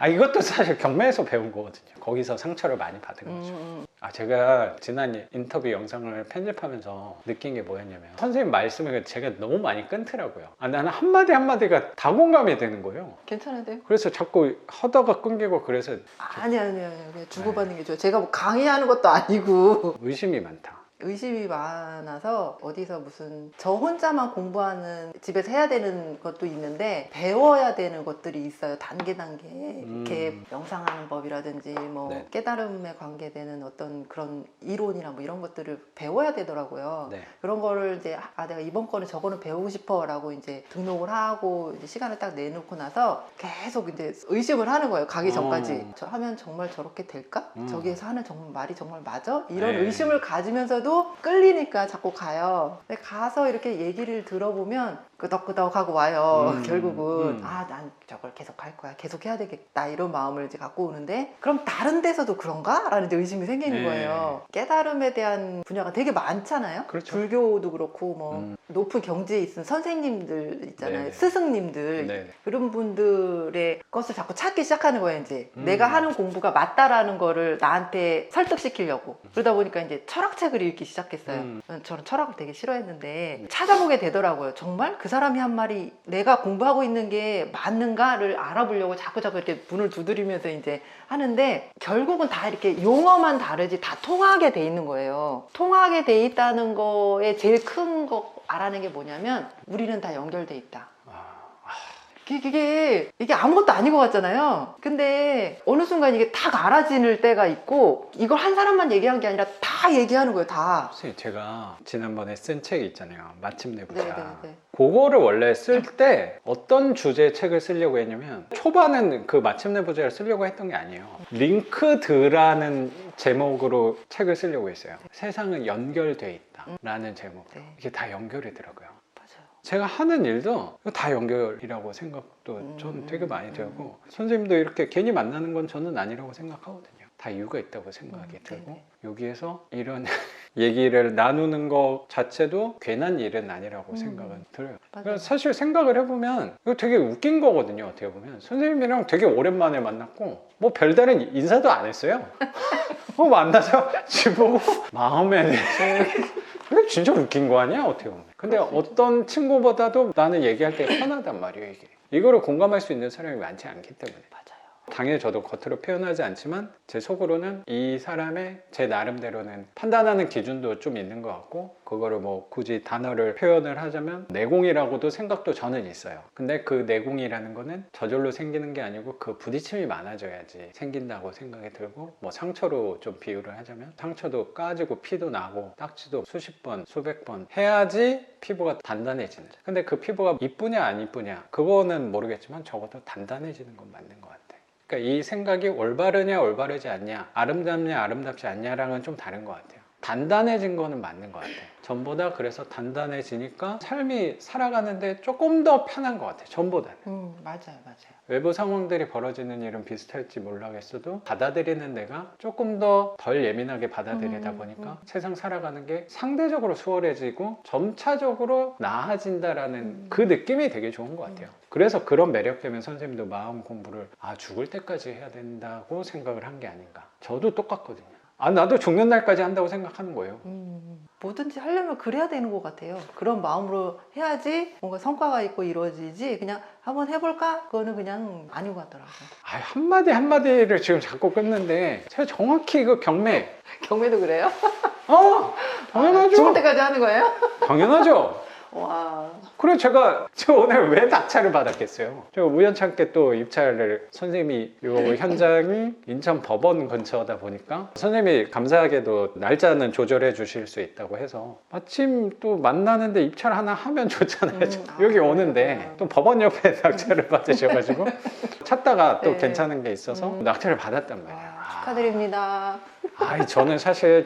이것도 사실 경매에서 배운 거거든요. 거기서 상처를 많이 받은 거죠. 제가 지난 인터뷰 영상을 편집하면서 느낀 게 뭐였냐면, 선생님 말씀을 제가 너무 많이 끊더라고요. 나는 한마디가 다 공감이 되는 거예요. 괜찮은데요? 그래서 자꾸 하다가 끊기고, 그래서 아니요. 그냥 주고받는 게 좋아요. 제가 뭐 강의하는 것도 아니고. 의심이 많다. 의심이 많아서 어디서 무슨 저 혼자만 공부하는, 집에서 해야 되는 것도 있는데 배워야 되는 것들이 있어요. 단계 이렇게 명상하는 법이라든지 뭐 네. 깨달음에 관계되는 어떤 그런 이론이나 뭐 이런 것들을 배워야 되더라고요. 네. 그런 거를 이제 내가 이번 거는 저거는 배우고 싶어라고 이제 등록을 하고 이제 시간을 딱 내놓고 나서 계속 이제 의심을 하는 거예요. 가기 전까지. 저 하면 정말 저렇게 될까? 저기에서 하는 정말 말이 정말 맞아? 이런 네. 의심을 가지면서도 끌리니까 자꾸 가요. 근데 가서 이렇게 얘기를 들어보면 끄덕끄덕하고 와요. 결국은 난 저걸 계속 할 거야. 계속 해야 되겠다. 이런 마음을 이제 갖고 오는데, 그럼 다른 데서도 그런가? 라는 이제 의심이 생기는 거예요. 깨달음에 대한 분야가 되게 많잖아요. 그렇죠. 불교도 그렇고 뭐 높은 경지에 있는 선생님들 있잖아요. 네네. 스승님들. 네네. 그런 분들의 것을 자꾸 찾기 시작하는 거예요. 이제 내가 하는 공부가 맞다라는 거를 나한테 설득시키려고. 그러다 보니까 이제 철학책을 읽기 시작했어요. 저는 철학을 되게 싫어했는데 찾아보게 되더라고요. 정말 그 사람이 한 말이 내가 공부하고 있는 게 맞는가를 알아보려고 자꾸 이렇게 문을 두드리면서 이제 하는데, 결국은 다 이렇게 용어만 다르지 다 통하게 돼 있는 거예요. 통하게 돼 있다는 거에 제일 큰 거 알아낸 게 뭐냐면, 우리는 다 연결돼 있다. 이게 아무것도 아닌 것 같잖아요. 근데 어느 순간 이게 딱 알아지는 때가 있고, 이걸 한 사람만 얘기한 게 아니라 다 얘기하는 거예요. 다. 선생님, 제가 지난번에 쓴 책 있잖아요. 마침내 보자. 네네네. 그거를 원래 쓸 때 어떤 주제의 책을 쓰려고 했냐면, 초반은 그 마침내 보자를 쓰려고 했던 게 아니에요. 링크드라는 제목으로 책을 쓰려고 했어요. 세상은 연결돼 있다 라는 제목. 이게 다 연결이더라고요. 제가 하는 일도 다 연결이라고 생각도 저는 되게 많이 들고, 선생님도 이렇게 괜히 만나는 건 저는 아니라고 생각하거든요. 다 이유가 있다고 생각이 들고, 여기에서 이런 얘기를 나누는 것 자체도 괜한 일은 아니라고 생각은 들어요. 그러니까 사실 생각을 해보면 이거 되게 웃긴 거거든요. 어떻게 보면 선생님이랑 되게 오랜만에 만났고 뭐 별다른 인사도 안 했어요. 만나서 집 보고 마음에 이게 진짜 웃긴 거 아니야? 어떻게 보면. 근데 어떤 친구보다도 나는 얘기할 때 편하단 말이에요. 이거를 공감할 수 있는 사람이 많지 않기 때문에. 맞아요. 당연히 저도 겉으로 표현하지 않지만 제 속으로는 이 사람의 제 나름대로는 판단하는 기준도 좀 있는 것 같고, 그거를 뭐 굳이 단어를 표현을 하자면 내공이라고도 생각도 저는 있어요. 근데 그 내공이라는 거는 저절로 생기는 게 아니고 그 부딪힘이 많아져야지 생긴다고 생각이 들고, 뭐 상처로 좀 비유를 하자면 상처도 까지고 피도 나고 딱지도 수십 번 수백 번 해야지 피부가 단단해지는. 근데 그 피부가 이쁘냐 안 이쁘냐 그거는 모르겠지만 적어도 단단해지는 건 맞는 것 같아요. 그러니까 이 생각이 올바르냐 올바르지 않냐, 아름답냐 아름답지 않냐랑은 좀 다른 것 같아요. 단단해진 거는 맞는 것 같아요. 전보다 그래서 단단해지니까 삶이 살아가는데 조금 더 편한 것 같아요. 전보다는. 맞아요, 맞아요. 외부 상황들이 벌어지는 일은 비슷할지 몰라겠어도 받아들이는 내가 조금 더 덜 예민하게 받아들이다 보니까 세상 살아가는 게 상대적으로 수월해지고 점차적으로 나아진다라는 그 느낌이 되게 좋은 것 같아요. 그래서 그런 매력 때문에 선생님도 마음 공부를 죽을 때까지 해야 된다고 생각을 한 게 아닌가. 저도 똑같거든요. 나도 죽는 날까지 한다고 생각하는 거예요. 뭐든지 하려면 그래야 되는 것 같아요. 그런 마음으로 해야지 뭔가 성과가 있고 이루어지지 그냥 한번 해볼까? 그거는 그냥 아닌 것 같더라고요. 한마디 한마디를 지금 자꾸 끊는데 제가 정확히 그 경매 경매도 그래요? 당연하죠. 죽을 때까지 하는 거예요? 당연하죠. 와. 그래 저 오늘 왜 낙찰을 받았겠어요? 저 우연찮게 또 입찰을 선생님이 요 현장이 인천 법원 근처다 보니까 선생님이 감사하게도 날짜는 조절해 주실 수 있다고 해서 마침 또 만나는데 입찰 하나 하면 좋잖아요. 여기 오는데 또 법원 옆에 낙찰을 받으셔가지고 찾다가 또 네. 괜찮은 게 있어서 낙찰을 받았단 말이에요. 와, 축하드립니다. 저는 사실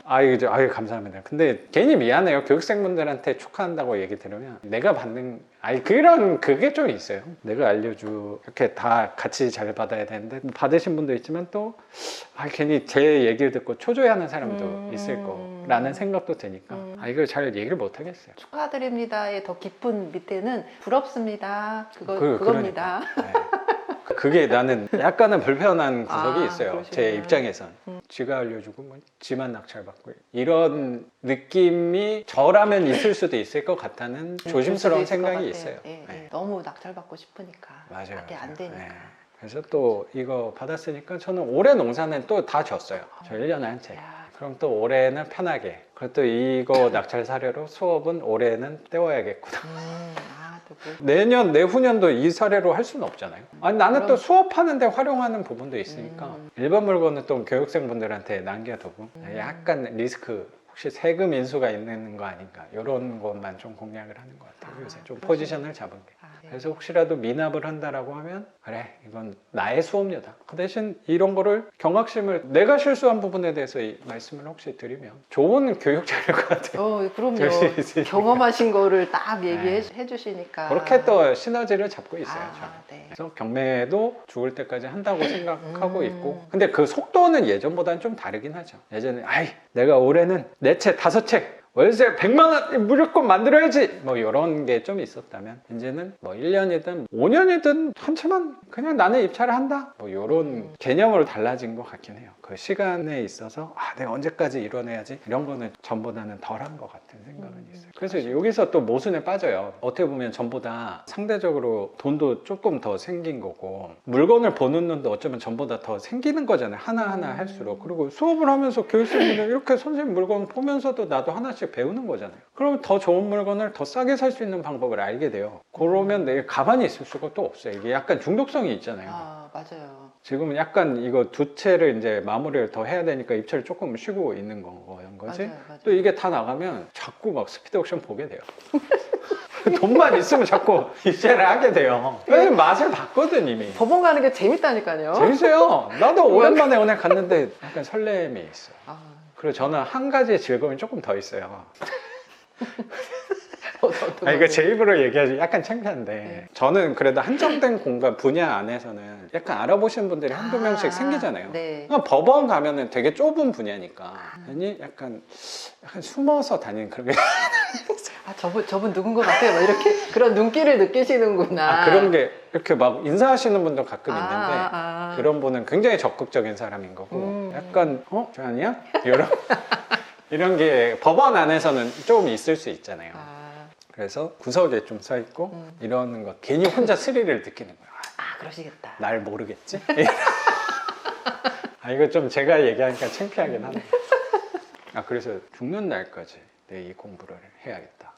감사합니다. 근데 괜히 미안해요. 교육생분들한테 축하한다고 얘기 들으면 내가 받는 그게 좀 있어요. 내가 이렇게 다 같이 잘 받아야 되는데 받으신 분도 있지만 또 괜히 제 얘기를 듣고 초조해하는 사람도 있을 거라는 생각도 드니까 이걸 잘 얘기를 못 하겠어요. 축하드립니다의 더 깊은 밑에는 부럽습니다. 그겁니다. 네. 그게 나는 약간은 불편한 구석이 있어요. 그러시구나. 제 입장에선. 지가 알려주고 지만 낙찰받고 이런 느낌이 저라면 있을 수도 있을 것 같다는 조심스러운 생각이 있어요. 네. 너무 낙찰받고 싶으니까. 맞아요. 밖에 안 되니까. 네. 그래서 또 이거 받았으니까 저는 올해 농사는 또 다 줬어요. 저 1년에 한 채. 그럼 또 올해는 편하게. 그리고 또 이거 낙찰 사례로 수업은 올해는 때워야겠구나. 내년, 내후년도 이 사례로 할 수는 없잖아요. 나는 또 수업하는데 활용하는 부분도 있으니까 일반 물건은 또 교육생분들한테 남겨두고 약간 리스크 혹시 세금 인수가 있는 거 아닌가 이런 것만 좀 공략을 하는 것 같아요. 요새 좀 포지션을 잡은 게. 그래서 혹시라도 미납을 한다라고 하면 그래 이건 나의 수업료다. 그 대신 이런 거를 경각심을 내가 실수한 부분에 대해서 이 말씀을 혹시 드리면 좋은 교육 자료일 것 같아요. 그럼요. 경험하신 거를 딱 얘기해 주시니까 그렇게 또 시너지를 잡고 있어요. 네. 그래서 경매도 죽을 때까지 한다고 생각하고 있고 근데 그 속도는 예전보다는 좀 다르긴 하죠. 예전에 내가 올해는 4채 5채 월세 100만 원 무조건 만들어야지 뭐 이런 게 좀 있었다면 이제는 뭐 1년이든 5년이든 한 채만 그냥 나는 입찰을 한다 뭐 이런 개념으로 달라진 것 같긴 해요. 그 시간에 있어서 내가 언제까지 이뤄내야지 이런 거는 전보다는 덜한 것 같은 생각은 있어요. 그래서 여기서 또 모순에 빠져요. 어떻게 보면 전보다 상대적으로 돈도 조금 더 생긴 거고 물건을 보는 눈도 어쩌면 전보다 더 생기는 거잖아요. 하나하나 할수록. 그리고 수업을 하면서 교육생분들 이렇게 선생님 물건 보면서도 나도 하나씩 배우는 거잖아요. 그러면 더 좋은 물건을 더 싸게 살 수 있는 방법을 알게 돼요. 그러면 내가 가만히 있을 수가 또 없어요. 이게 약간 중독성이 있잖아요. 맞아요. 지금은 약간 이거 2채를 이제 마무리를 더 해야 되니까 입찰을 조금 쉬고 있는 거지. 맞아요. 또 이게 다 나가면 자꾸 막 스피드 옥션 보게 돼요. 돈만 있으면 자꾸 입찰을 하게 돼요. 왜냐면 맛을 봤거든 이미. 법원 가는 게 재밌다니까요. 재밌어요. 나도 오랜만에 오늘 갔는데 약간 설렘이 있어요. 그리고 저는 한 가지의 즐거움이 조금 더 있어요. 이거 제 입으로 얘기하기 약간 창피한데 저는 그래도 한정된 공간 분야 안에서는 약간 알아보시는 분들이 한두 명씩 생기잖아요. 그러니까 법원 가면은 되게 좁은 분야니까 괜히 약간 숨어서 다니는 그런 게 저분 누군 것 같아요. 막 이렇게 그런 눈길을 느끼시는구나. 그런 게 이렇게 막 인사하시는 분도 가끔 있는데 그런 분은 굉장히 적극적인 사람인 거고 약간 저 아니야? 이런 게 법원 안에서는 좀 있을 수 있잖아요. 그래서 구석에 좀 서 있고 이러는 것 괜히 혼자 스릴을 느끼는 거예요. 그러시겠다. 날 모르겠지? 이거 좀 제가 얘기하니까 창피하긴 하네. 그래서 죽는 날까지 내 이 공부를 해야겠다.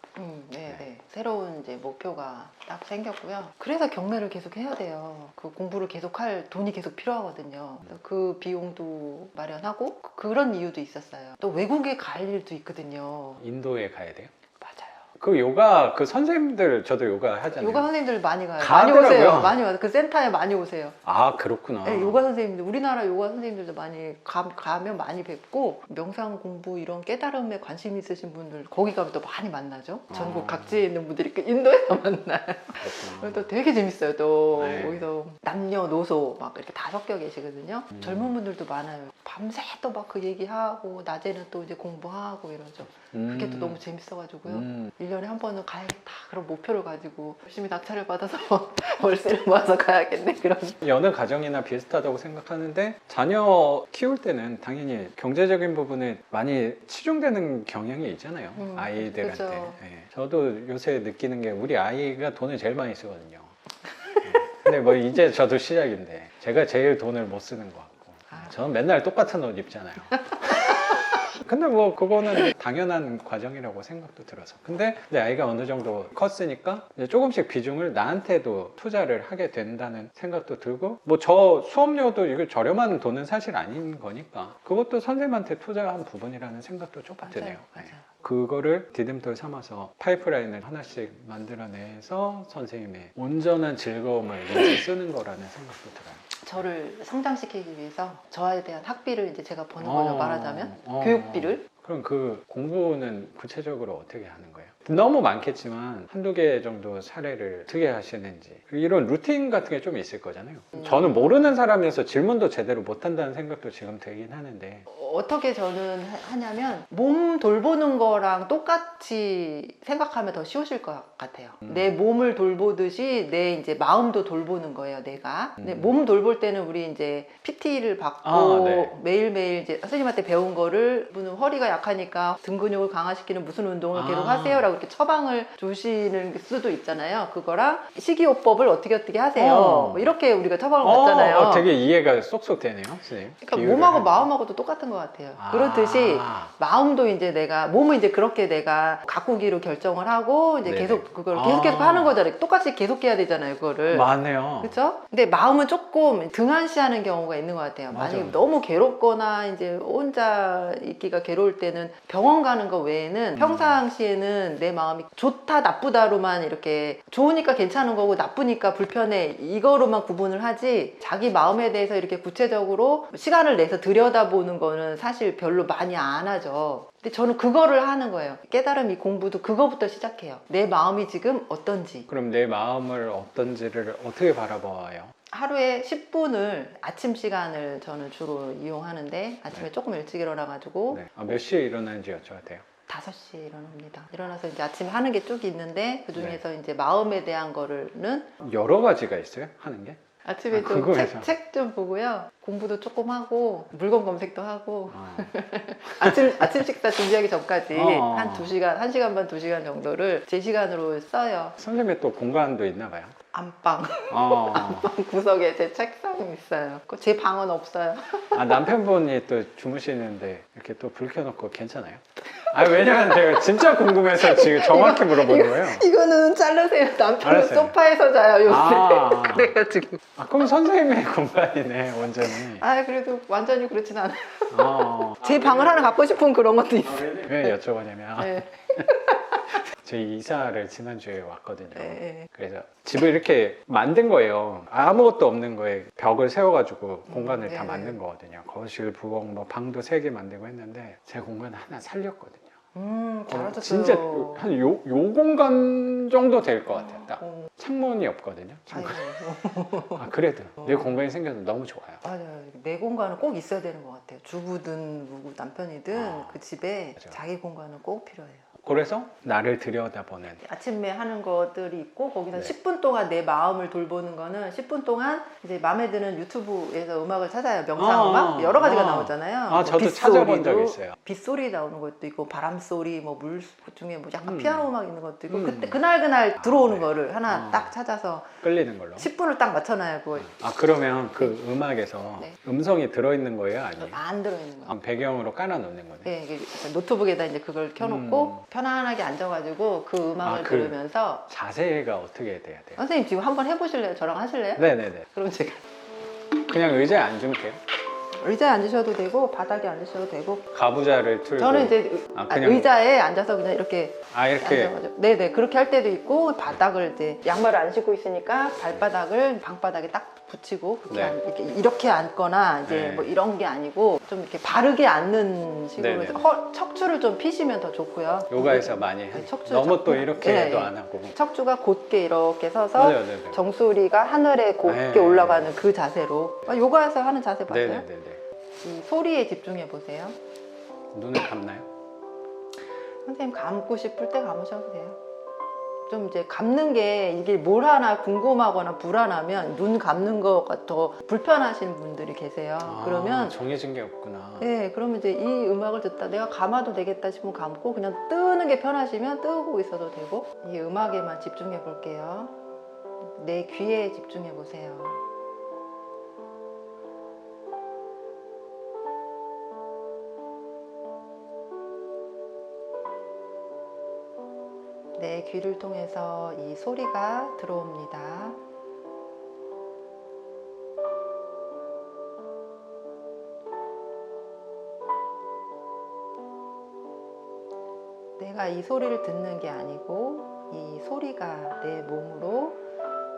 네. 새로운 이제 목표가 딱 생겼고요. 그래서 경매를 계속 해야 돼요. 그 공부를 계속할 돈이 계속 필요하거든요. 그 비용도 마련하고 그런 이유도 있었어요. 또 외국에 갈 일도 있거든요. 인도에 가야 돼요? 맞아요. 그 요가 그 선생님들 저도 요가 하잖아요. 요가 선생님들 많이 가요. 많이 가더라고요. 오세요. 많이 와요. 그 센터에 많이 오세요. 아 그렇구나. 네, 요가 선생님들, 우리나라 요가 선생님들도 많이 가면 많이 뵙고, 명상 공부 이런 깨달음에 관심 있으신 분들 거기 가면 또 많이 만나죠. 전국 각지에 있는 분들이 그 인도에서 만나요. 그렇구나. 또 되게 재밌어요. 또 네. 거기서 남녀노소 막 이렇게 다 섞여 계시거든요. 젊은 분들도 많아요. 밤새 또 막 그 얘기하고 낮에는 또 이제 공부하고 이러죠. 그게 또 너무 재밌어가지고요. 1년에 한 번은 가야겠다 그런 목표를 가지고 열심히 낙찰을 받아서 월세를 모아서 가야겠네 그런. 여느 가정이나 비슷하다고 생각하는데 자녀 키울 때는 당연히 경제적인 부분에 많이 치중되는 경향이 있잖아요. 아이들한테. 그렇죠. 예. 저도 요새 느끼는 게 우리 아이가 돈을 제일 많이 쓰거든요. 근데 뭐 이제 저도 시작인데 제가 제일 돈을 못 쓰는 것 같고 저는 맨날 똑같은 옷 입잖아요. 근데 뭐 그거는 당연한 과정이라고 생각도 들어서. 근데 내 아이가 어느 정도 컸으니까 이제 조금씩 비중을 나한테도 투자를 하게 된다는 생각도 들고, 뭐 저 수업료도 이거 저렴한 돈은 사실 아닌 거니까 그것도 선생님한테 투자한 부분이라는 생각도 조금 드네요. 맞아요. 그거를 디딤돌 삼아서 파이프라인을 하나씩 만들어내서 선생님의 온전한 즐거움을 위해서 쓰는 거라는 생각도 들어요. 저를 성장시키기 위해서 저에 대한 학비를 이제 제가 버는 거죠. 말하자면 교육비를. 그럼 그 공부는 구체적으로 어떻게 하는 거예요? 너무 많겠지만 한두 개 정도 사례를 어떻게 하시는지, 이런 루틴 같은 게 좀 있을 거잖아요. 저는 모르는 사람이어서 질문도 제대로 못한다는 생각도 지금 들긴 하는데, 어떻게 저는 하냐면 몸 돌보는 거랑 똑같이 생각하면 더 쉬우실 것 같아요. 내 몸을 돌보듯이 내 이제 마음도 돌보는 거예요, 내가. 근데 몸 돌볼 때는 우리 이제 PT를 받고 네. 매일매일 이제 선생님한테 배운 거를, 분은 허리가 약하니까 등 근육을 강화시키는 무슨 운동을 계속 하세요라고 이렇게 처방을 주시는 수도 있잖아요. 그거랑 식이요법을 어떻게 하세요. 뭐 이렇게 우리가 처방을 받잖아요. 되게 이해가 쏙쏙 되네요, 선생님. 그러니까 몸하고 마음하고도 똑같은 것 같아요. 그렇듯이 마음도 이제 내가, 몸은 이제 그렇게 내가 가꾸기로 결정을 하고 이제 네네. 계속 그걸 계속 하는 거잖아요. 똑같이 계속 해야 되잖아요, 그거를. 맞네요. 그렇죠? 근데 마음은 조금 등한시하는 경우가 있는 것 같아요. 맞아. 만약에 너무 괴롭거나 이제 혼자 있기가 괴로울 때는 병원 가는 거 외에는 평상시에는 내 마음이 좋다 나쁘다로만 이렇게, 좋으니까 괜찮은 거고 나쁘니까 불편해 이거로만 구분을 하지, 자기 마음에 대해서 이렇게 구체적으로 시간을 내서 들여다보는 거는 사실 별로 많이 안 하죠. 근데 저는 그거를 하는 거예요. 깨달음 이 공부도 그거부터 시작해요. 내 마음이 지금 어떤지. 그럼 내 마음을 어떤지를 어떻게 바라봐요? 하루에 10분을 아침 시간을 저는 주로 이용하는데, 아침에 조금 일찍 일어나가지고 네. 몇 시에 일어나는지 여쭤봐도 돼요? 5시에 일어납니다. 일어나서 이제 아침에 하는 게 쭉 있는데, 그 중에서 이제 마음에 대한 거는 여러 가지가 있어요? 하는 게? 아침에 좀 궁금해서. 책 좀 보고요. 공부도 조금 하고 물건 검색도 하고 어. 아침 식사 준비하기 전까지 어. 한 2시간, 1시간 반, 2시간 정도를 제 시간으로 써요. 선생님의 또 공간도 있나 봐요? 안방. 어. 안방 구석에 제 책상이 있어요. 제 방은 없어요. 남편분이 또 주무시는데 이렇게 또 불 켜놓고 괜찮아요? 왜냐면 제가 진짜 궁금해서 지금 정확히 물어보는 거예요. 이거는 자르세요. 남편은 알았어요. 소파에서 자요, 요새. 아. 그래가지고. 그럼 선생님의 공간이네, 완전히. 그래도 완전히 그렇진 않아요. 제 아, 방을 하나 갖고 싶은 그런 것도 있어요. 왜 여쭤보냐면 네. 저희 이사를 지난주에 왔거든요. 네. 그래서 집을 이렇게 만든 거예요. 아무것도 없는 거에 벽을 세워가지고 공간을 다 네. 만든 거거든요. 거실, 부엌, 뭐 방도 3개 만들고 했는데 제 공간 하나 살렸거든요. 잘하셨어요. 진짜 한 요 공간 정도 될 것 같아요. 딱 창문이 없거든요. 창문. 아이고. 그래도 내 공간이 생겨서 너무 좋아요. 맞아요. 내 공간은 꼭 있어야 되는 것 같아요. 주부든 누구 남편이든 그 집에 맞아. 자기 공간은 꼭 필요해요. 그래서 나를 들여다보는. 아침에 하는 것들이 있고, 거기서 네. 10분 동안 내 마음을 돌보는 거는 10분 동안 이제 마음에 드는 유튜브에서 음악을 찾아요. 명상 음악 여러 가지가 나오잖아요. 뭐 저도 빗소리도, 찾아본 적 있어요. 빗소리 나오는 것도 있고, 바람 소리, 뭐 물 중에 뭐 약간 피아노 음악 있는 것도 있고, 음. 그날 들어오는 네. 거를 하나 딱 찾아서 끌리는 걸로. 10분을 딱 맞춰놔요. 그걸 그러면 그 음악에서 네. 음성이 들어있는 거예요? 아니면 안 들어있는 거. 배경으로 깔아놓는 거네? 네, 이게 노트북에다 이제 그걸 켜놓고 편안하게 앉아가지고 그 음악을 들으면서. 자세가 어떻게 돼야 돼요? 선생님 지금 한번 해보실래요? 저랑 하실래요? 네네네. 그럼 제가 그냥 의자에 앉으면 돼요? 의자에 앉으셔도 되고 바닥에 앉으셔도 되고. 가부좌를 틀고. 저는 이제 그냥 의자에 앉아서 그냥 이렇게 이렇게. 앉아가지고. 네네, 그렇게 할 때도 있고, 바닥을 이제 양말을 안 신고 있으니까 발바닥을 방바닥에 딱 붙이고 그렇게, 네. 이렇게 앉거나 이제 네. 뭐 이런 게 아니고 좀 이렇게 바르게 앉는 식으로 네네. 해서 척추를 좀 피시면 더 좋고요. 요가에서 많이 해. 척추 너무 잡고. 또 이렇게 네, 해도 네. 안 하고. 척추가 곧게 이렇게 서서 맞아요, 네네. 정수리가 하늘에 곧게 네. 올라가는 그 자세로. 요가에서 하는 자세 봤어요? 네네네네. 이 소리에 집중해 보세요. 눈을 감나요? 선생님 감고 싶을 때 감으셔도 돼요. 좀 이제 감는 게 이게 뭘 하나 궁금하거나 불안하면 눈 감는 거가 더 불편하신 분들이 계세요. 그러면 정해진 게 없구나. 네, 그러면 이제 이 음악을 듣다 내가 감아도 되겠다 싶으면 감고 그냥 뜨는 게 편하시면 뜨고 있어도 되고 이 음악에만 집중해 볼게요. 내 귀에 집중해 보세요. 내 귀를 통해서 이 소리가 들어옵니다. 내가 이 소리를 듣는 게 아니고 이 소리가 내 몸으로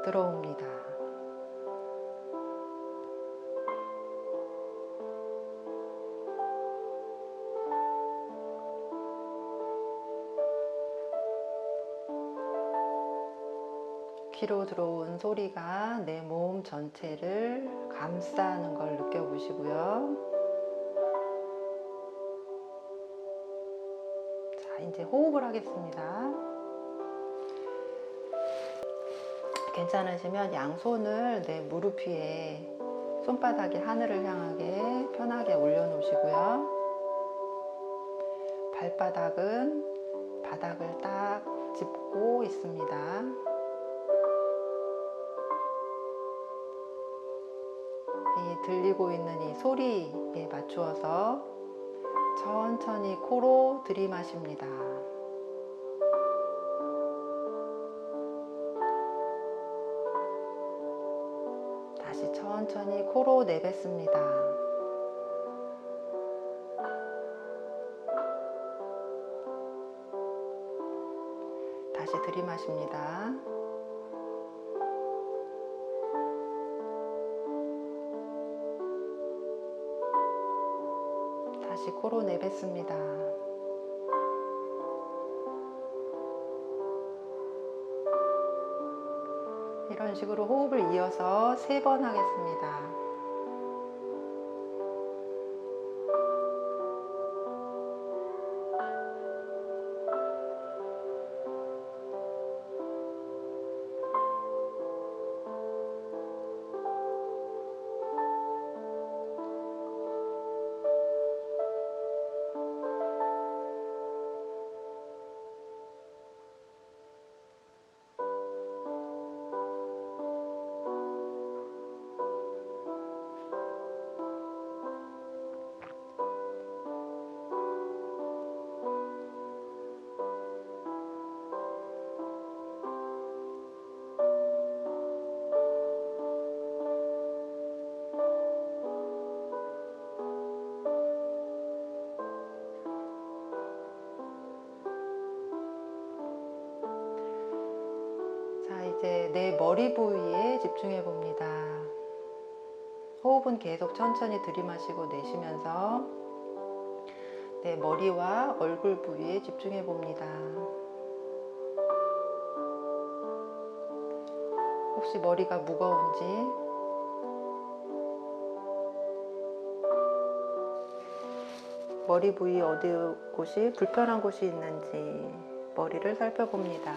들어옵니다. 귀로 들어온 소리가 내 몸 전체를 감싸는 걸 느껴보시고요. 자, 이제 호흡을 하겠습니다. 괜찮으시면 양손을 내 무릎 위에 손바닥이 하늘을 향하게 편하게 올려놓으시고요. 발바닥은 바닥을 딱 짚고 있습니다. 이 들리고 있는 이 소리에 맞추어서 천천히 코로 들이마십니다. 다시 천천히 코로 내뱉습니다. 다시 들이마십니다. 다시 코로 내뱉습니다. 이런 식으로 호흡을 이어서 3번 하겠습니다. 자, 이제 내 머리 부위에 집중해 봅니다. 호흡은 계속 천천히 들이마시고 내쉬면서 내 머리와 얼굴 부위에 집중해 봅니다. 혹시 머리가 무거운지, 머리 부위 어디 곳이 불편한 곳이 있는지 머리를 살펴봅니다.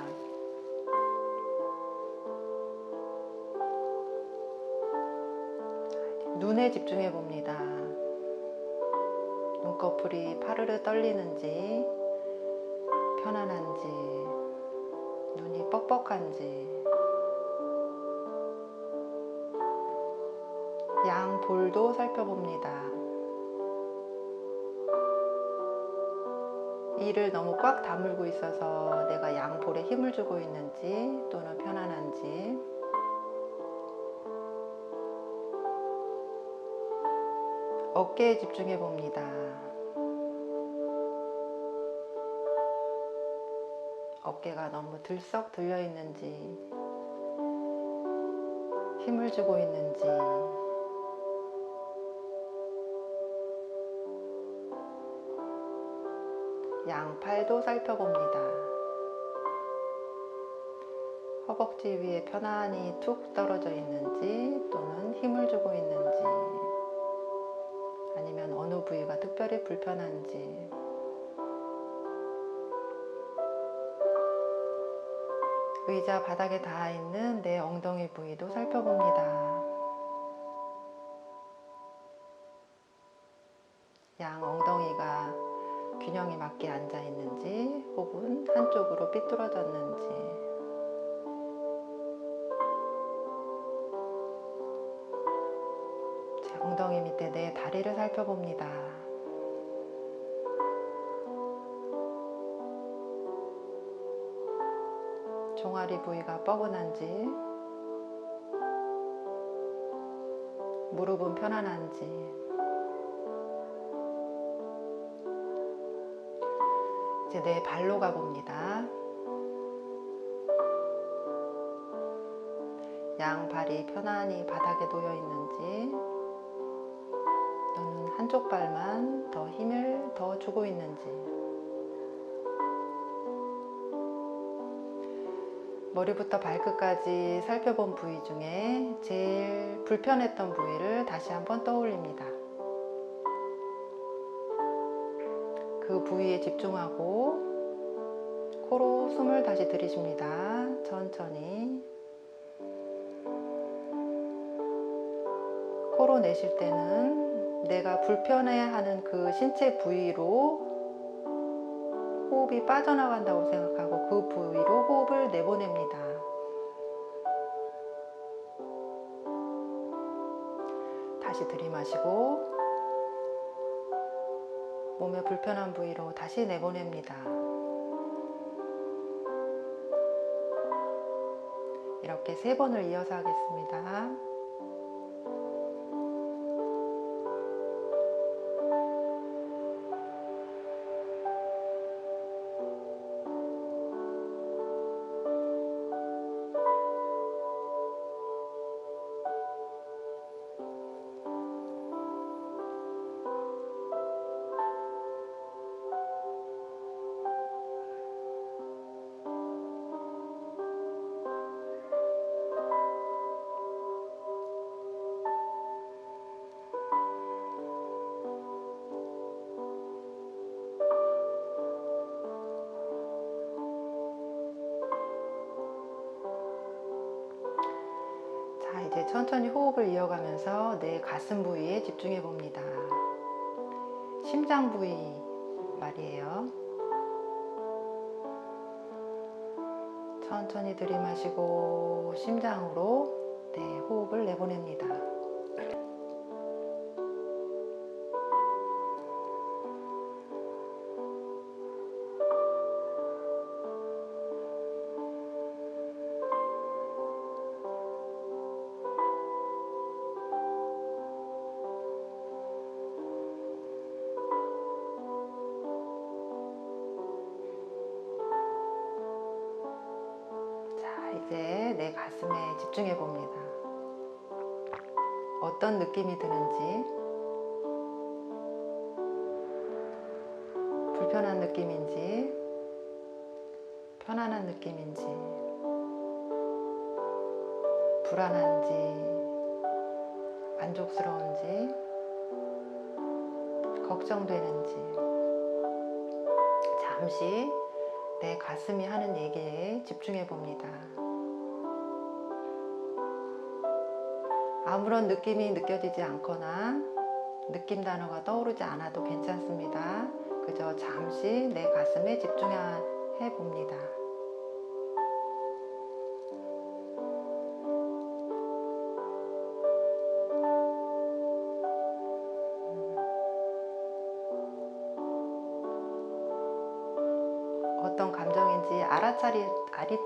눈에 집중해 봅니다. 눈꺼풀이 파르르 떨리는지, 편안한지, 눈이 뻑뻑한지, 양 볼도 살펴봅니다. 이를 너무 꽉 다물고 있어서 내가 양 볼에 힘을 주고 있는지 또는 편안한지, 어깨에 집중해 봅니다. 어깨가 너무 들썩 들려 있는지, 힘을 주고 있는지, 양팔도 살펴봅니다. 허벅지 위에 편안히 툭 떨어져 있는지, 또는 힘을 주고 있는지, 아니면 어느 부위가 특별히 불편한지, 의자 바닥에 닿아 있는 내 엉덩이 부위도 살펴봅니다. 양 엉덩이가 균형이 맞게 앉아 있는지, 혹은 한쪽으로 삐뚤어졌는지, 제 엉덩이 밑에 내 다리를 살펴봅니다. 종아리 부위가 뻐근한지, 무릎은 편안한지, 이제 내 발로 가봅니다. 양 발이 편안히 바닥에 놓여 있는지, 또는 한쪽 발만 더 힘을 더 주고 있는지, 머리부터 발끝까지 살펴본 부위 중에 제일 불편했던 부위를 다시 한번 떠올립니다. 그 부위에 집중하고 코로 숨을 다시 들이쉽니다. 천천히. 코로 내쉴 때는 내가 불편해하는 그 신체 부위로 호흡이 빠져나간다고 생각하고 그 부위로 호흡을 내보냅니다. 다시 들이마시고 몸의 불편한 부위로 다시 내보냅니다. 이렇게 3번을 이어서 하겠습니다. 자, 이제 천천히 호흡을 이어가면서 내 가슴 부위에 집중해 봅니다. 심장 부위 말이에요. 천천히 들이마시고 심장으로 내 호흡을 내보냅니다. 이제 내 가슴에 집중해 봅니다. 어떤 느낌이 드는지, 불편한 느낌인지, 편안한 느낌인지, 불안한지, 만족스러운지, 걱정되는지, 잠시 내 가슴이 하는 얘기에 집중해 봅니다. 아무런 느낌이 느껴지지 않거나 느낌 단어가 떠오르지 않아도 괜찮습니다. 그저 잠시 내 가슴에 집중해 봅니다. 어떤 감정인지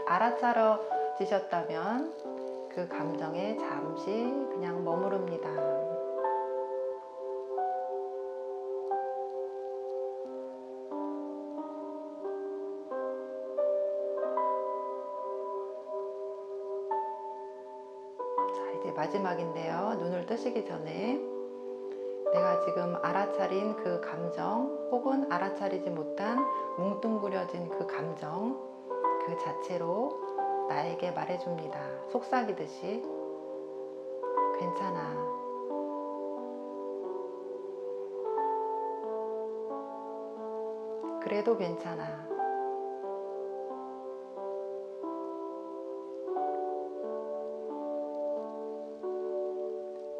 알아차려지셨다면 그 감정에 잠시 그냥 머무릅니다. 마지막인데요. 눈을 뜨시기 전에 내가 지금 알아차린 그 감정 혹은 알아차리지 못한 뭉뚱그려진 그 감정 그 자체로 나에게 말해줍니다. 속삭이듯이 괜찮아. 그래도 괜찮아.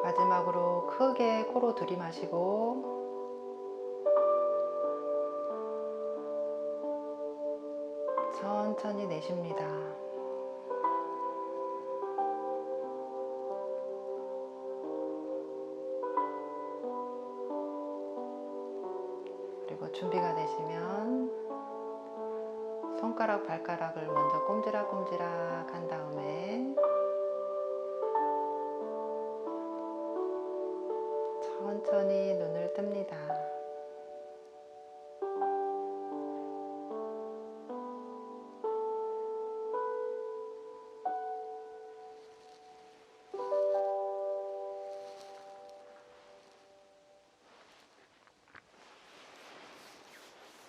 마지막으로 크게 코로 들이마시고 천천히 내쉽니다. 그리고 준비가 되시면 손가락, 발가락을 먼저 꼼지락꼼지락 한 다음에 천천히 눈을 뜹니다.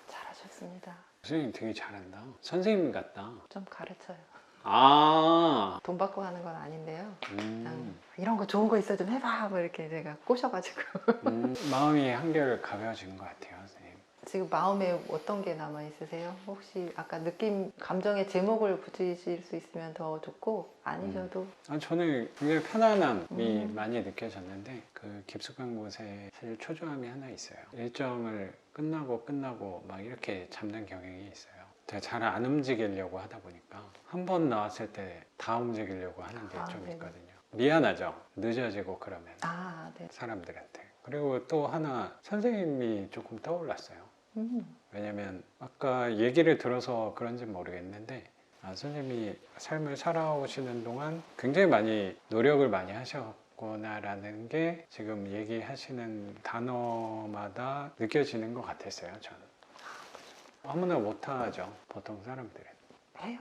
잘하셨습니다. 선생님 되게 잘한다. 선생님 같다. 좀 가르쳐요. 아, 돈 받고 하는 건 아닌데요. 그냥 이런 거 좋은 거 있어 좀 해봐 뭐 이렇게 제가 꼬셔가지고 마음이 한결 가벼워진 것 같아요, 선생님. 지금 마음에 어떤 게 남아 있으세요? 혹시 아까 느낌, 감정의 제목을 붙이실 수 있으면 더 좋고 아니셔도 저는 굉장히 편안함이 많이 느껴졌는데 그 깊숙한 곳에 사실 초조함이 하나 있어요. 일정을 끝나고 막 이렇게 잡는 경향이 있어요. 제가 잘 안 움직이려고 하다 보니까 한 번 나왔을 때 다 움직이려고 하는 게 좀 네네. 있거든요. 미안하죠. 늦어지고 그러면 네. 사람들한테. 그리고 또 하나 선생님이 조금 떠올랐어요. 왜냐면 아까 얘기를 들어서 그런지 모르겠는데 선생님이 삶을 살아오시는 동안 굉장히 많이 노력을 많이 하셨구나라는 게 지금 얘기하시는 단어마다 느껴지는 것 같았어요. 저는 아무나 못하죠, 보통 사람들은. 해요.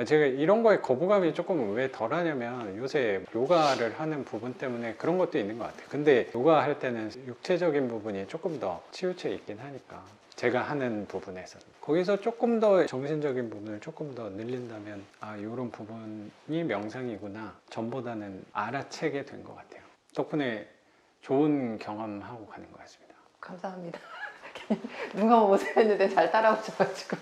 제가 이런 거에 거부감이 조금 왜 덜하냐면 요새 요가를 하는 부분 때문에 그런 것도 있는 것 같아요. 근데 요가 할 때는 육체적인 부분이 조금 더 치우쳐 있긴 하니까 제가 하는 부분에서는 거기서 조금 더 정신적인 부분을 조금 더 늘린다면 이런 부분이 명상이구나 전보다는 알아채게 된 것 같아요. 덕분에 좋은 경험하고 가는 것 같습니다. 감사합니다. 누가 못했는데 잘 따라오셔가지고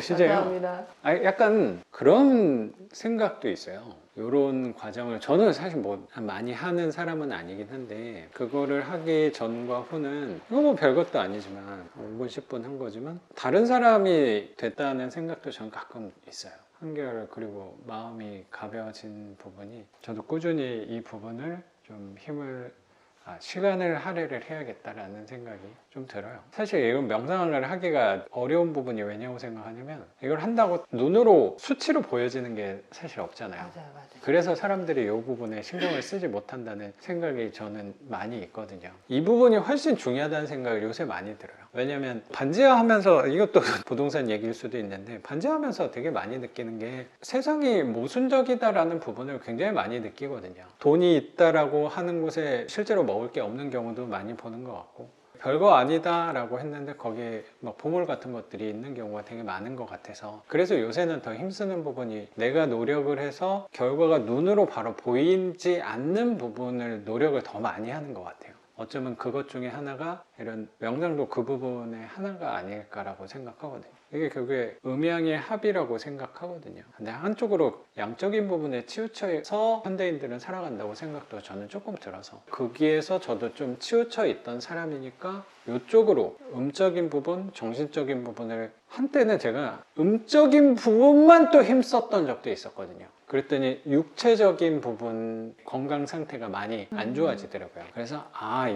진짜요? 감사합니다. 약간 그런 생각도 있어요. 이런 과정을 저는 사실 뭐 많이 하는 사람은 아니긴 한데 그거를 하기 전과 후는 이거 뭐 별것도 아니지만 5분 10분 한 거지만 다른 사람이 됐다는 생각도 저는 가끔 있어요. 한결 그리고 마음이 가벼워진 부분이 저도 꾸준히 이 부분을 좀 힘을 시간을 할애를 해야겠다라는 생각이 좀 들어요. 사실 이건 명상을 하기가 어려운 부분이 왜냐고 생각하냐면 이걸 한다고 눈으로 수치로 보여지는 게 사실 없잖아요. 맞아요. 그래서 사람들이 이 부분에 신경을 쓰지 못한다는 생각이 저는 많이 있거든요. 이 부분이 훨씬 중요하다는 생각을 요새 많이 들어요. 왜냐면 반지하하면서 이것도 부동산 얘기일 수도 있는데 반지하면서 되게 많이 느끼는 게 세상이 모순적이다라는 부분을 굉장히 많이 느끼거든요. 돈이 있다라고 하는 곳에 실제로 먹을 게 없는 경우도 많이 보는 것 같고 별거 아니다 라고 했는데 거기에 막 보물 같은 것들이 있는 경우가 되게 많은 것 같아서 그래서 요새는 더 힘쓰는 부분이 내가 노력을 해서 결과가 눈으로 바로 보이지 않는 부분을 노력을 더 많이 하는 것 같아요. 어쩌면 그것 중에 하나가 이런 명상도 그 부분의 하나가 아닐까라고 생각하거든요. 이게 결국에 음양의 합이라고 생각하거든요. 근데 한쪽으로 양적인 부분에 치우쳐서 현대인들은 살아간다고 생각도 저는 조금 들어서 거기에서 저도 좀 치우쳐 있던 사람이니까 이쪽으로 음적인 부분, 정신적인 부분을 한때는 제가 음적인 부분만 또 힘썼던 적도 있었거든요. 그랬더니 육체적인 부분 건강 상태가 많이 안 좋아지더라고요. 그래서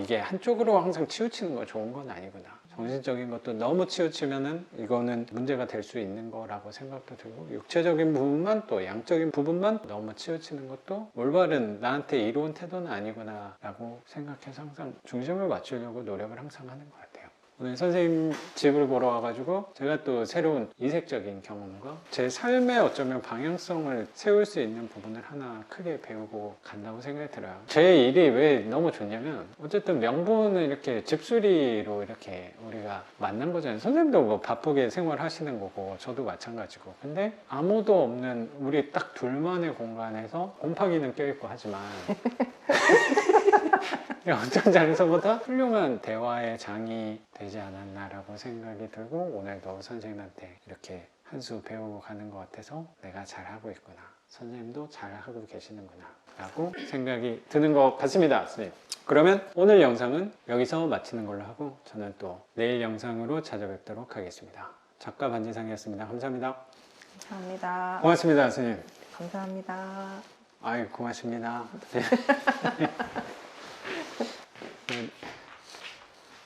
이게 한쪽으로 항상 치우치는 거 좋은 건 아니구나. 정신적인 것도 너무 치우치면은 이거는 문제가 될 수 있는 거라고 생각도 들고 육체적인 부분만 또 양적인 부분만 너무 치우치는 것도 올바른 나한테 이로운 태도는 아니구나 라고 생각해서 항상 중심을 맞추려고 노력을 항상 하는 것 같아요. 오늘 선생님 집을 보러 와가지고 제가 또 새로운 이색적인 경험과 제 삶의 어쩌면 방향성을 세울 수 있는 부분을 하나 크게 배우고 간다고 생각이 들어요. 제 일이 왜 너무 좋냐면 어쨌든 명분은 이렇게 집수리로 이렇게 우리가 만난 거잖아요. 선생님도 뭐 바쁘게 생활하시는 거고 저도 마찬가지고. 근데 아무도 없는 우리 딱 둘만의 공간에서 곰팡이는 껴있고 하지만 어쩐지 않아서보다 훌륭한 대화의 장이 되지 않았나라고 생각이 들고 오늘도 선생님한테 이렇게 한 수 배우고 가는 것 같아서 내가 잘하고 있구나, 선생님도 잘하고 계시는구나 라고 생각이 드는 것 같습니다. 선생님, 그러면 오늘 영상은 여기서 마치는 걸로 하고 저는 또 내일 영상으로 찾아뵙도록 하겠습니다. 작가 반지상이었습니다. 감사합니다. 감사합니다. 고맙습니다. 선생님. 감사합니다. 아유, 고맙습니다. 네.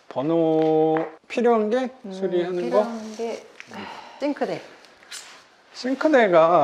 번호 필요한 게 수리하는 거? 필요한 게 싱크대. 싱크대가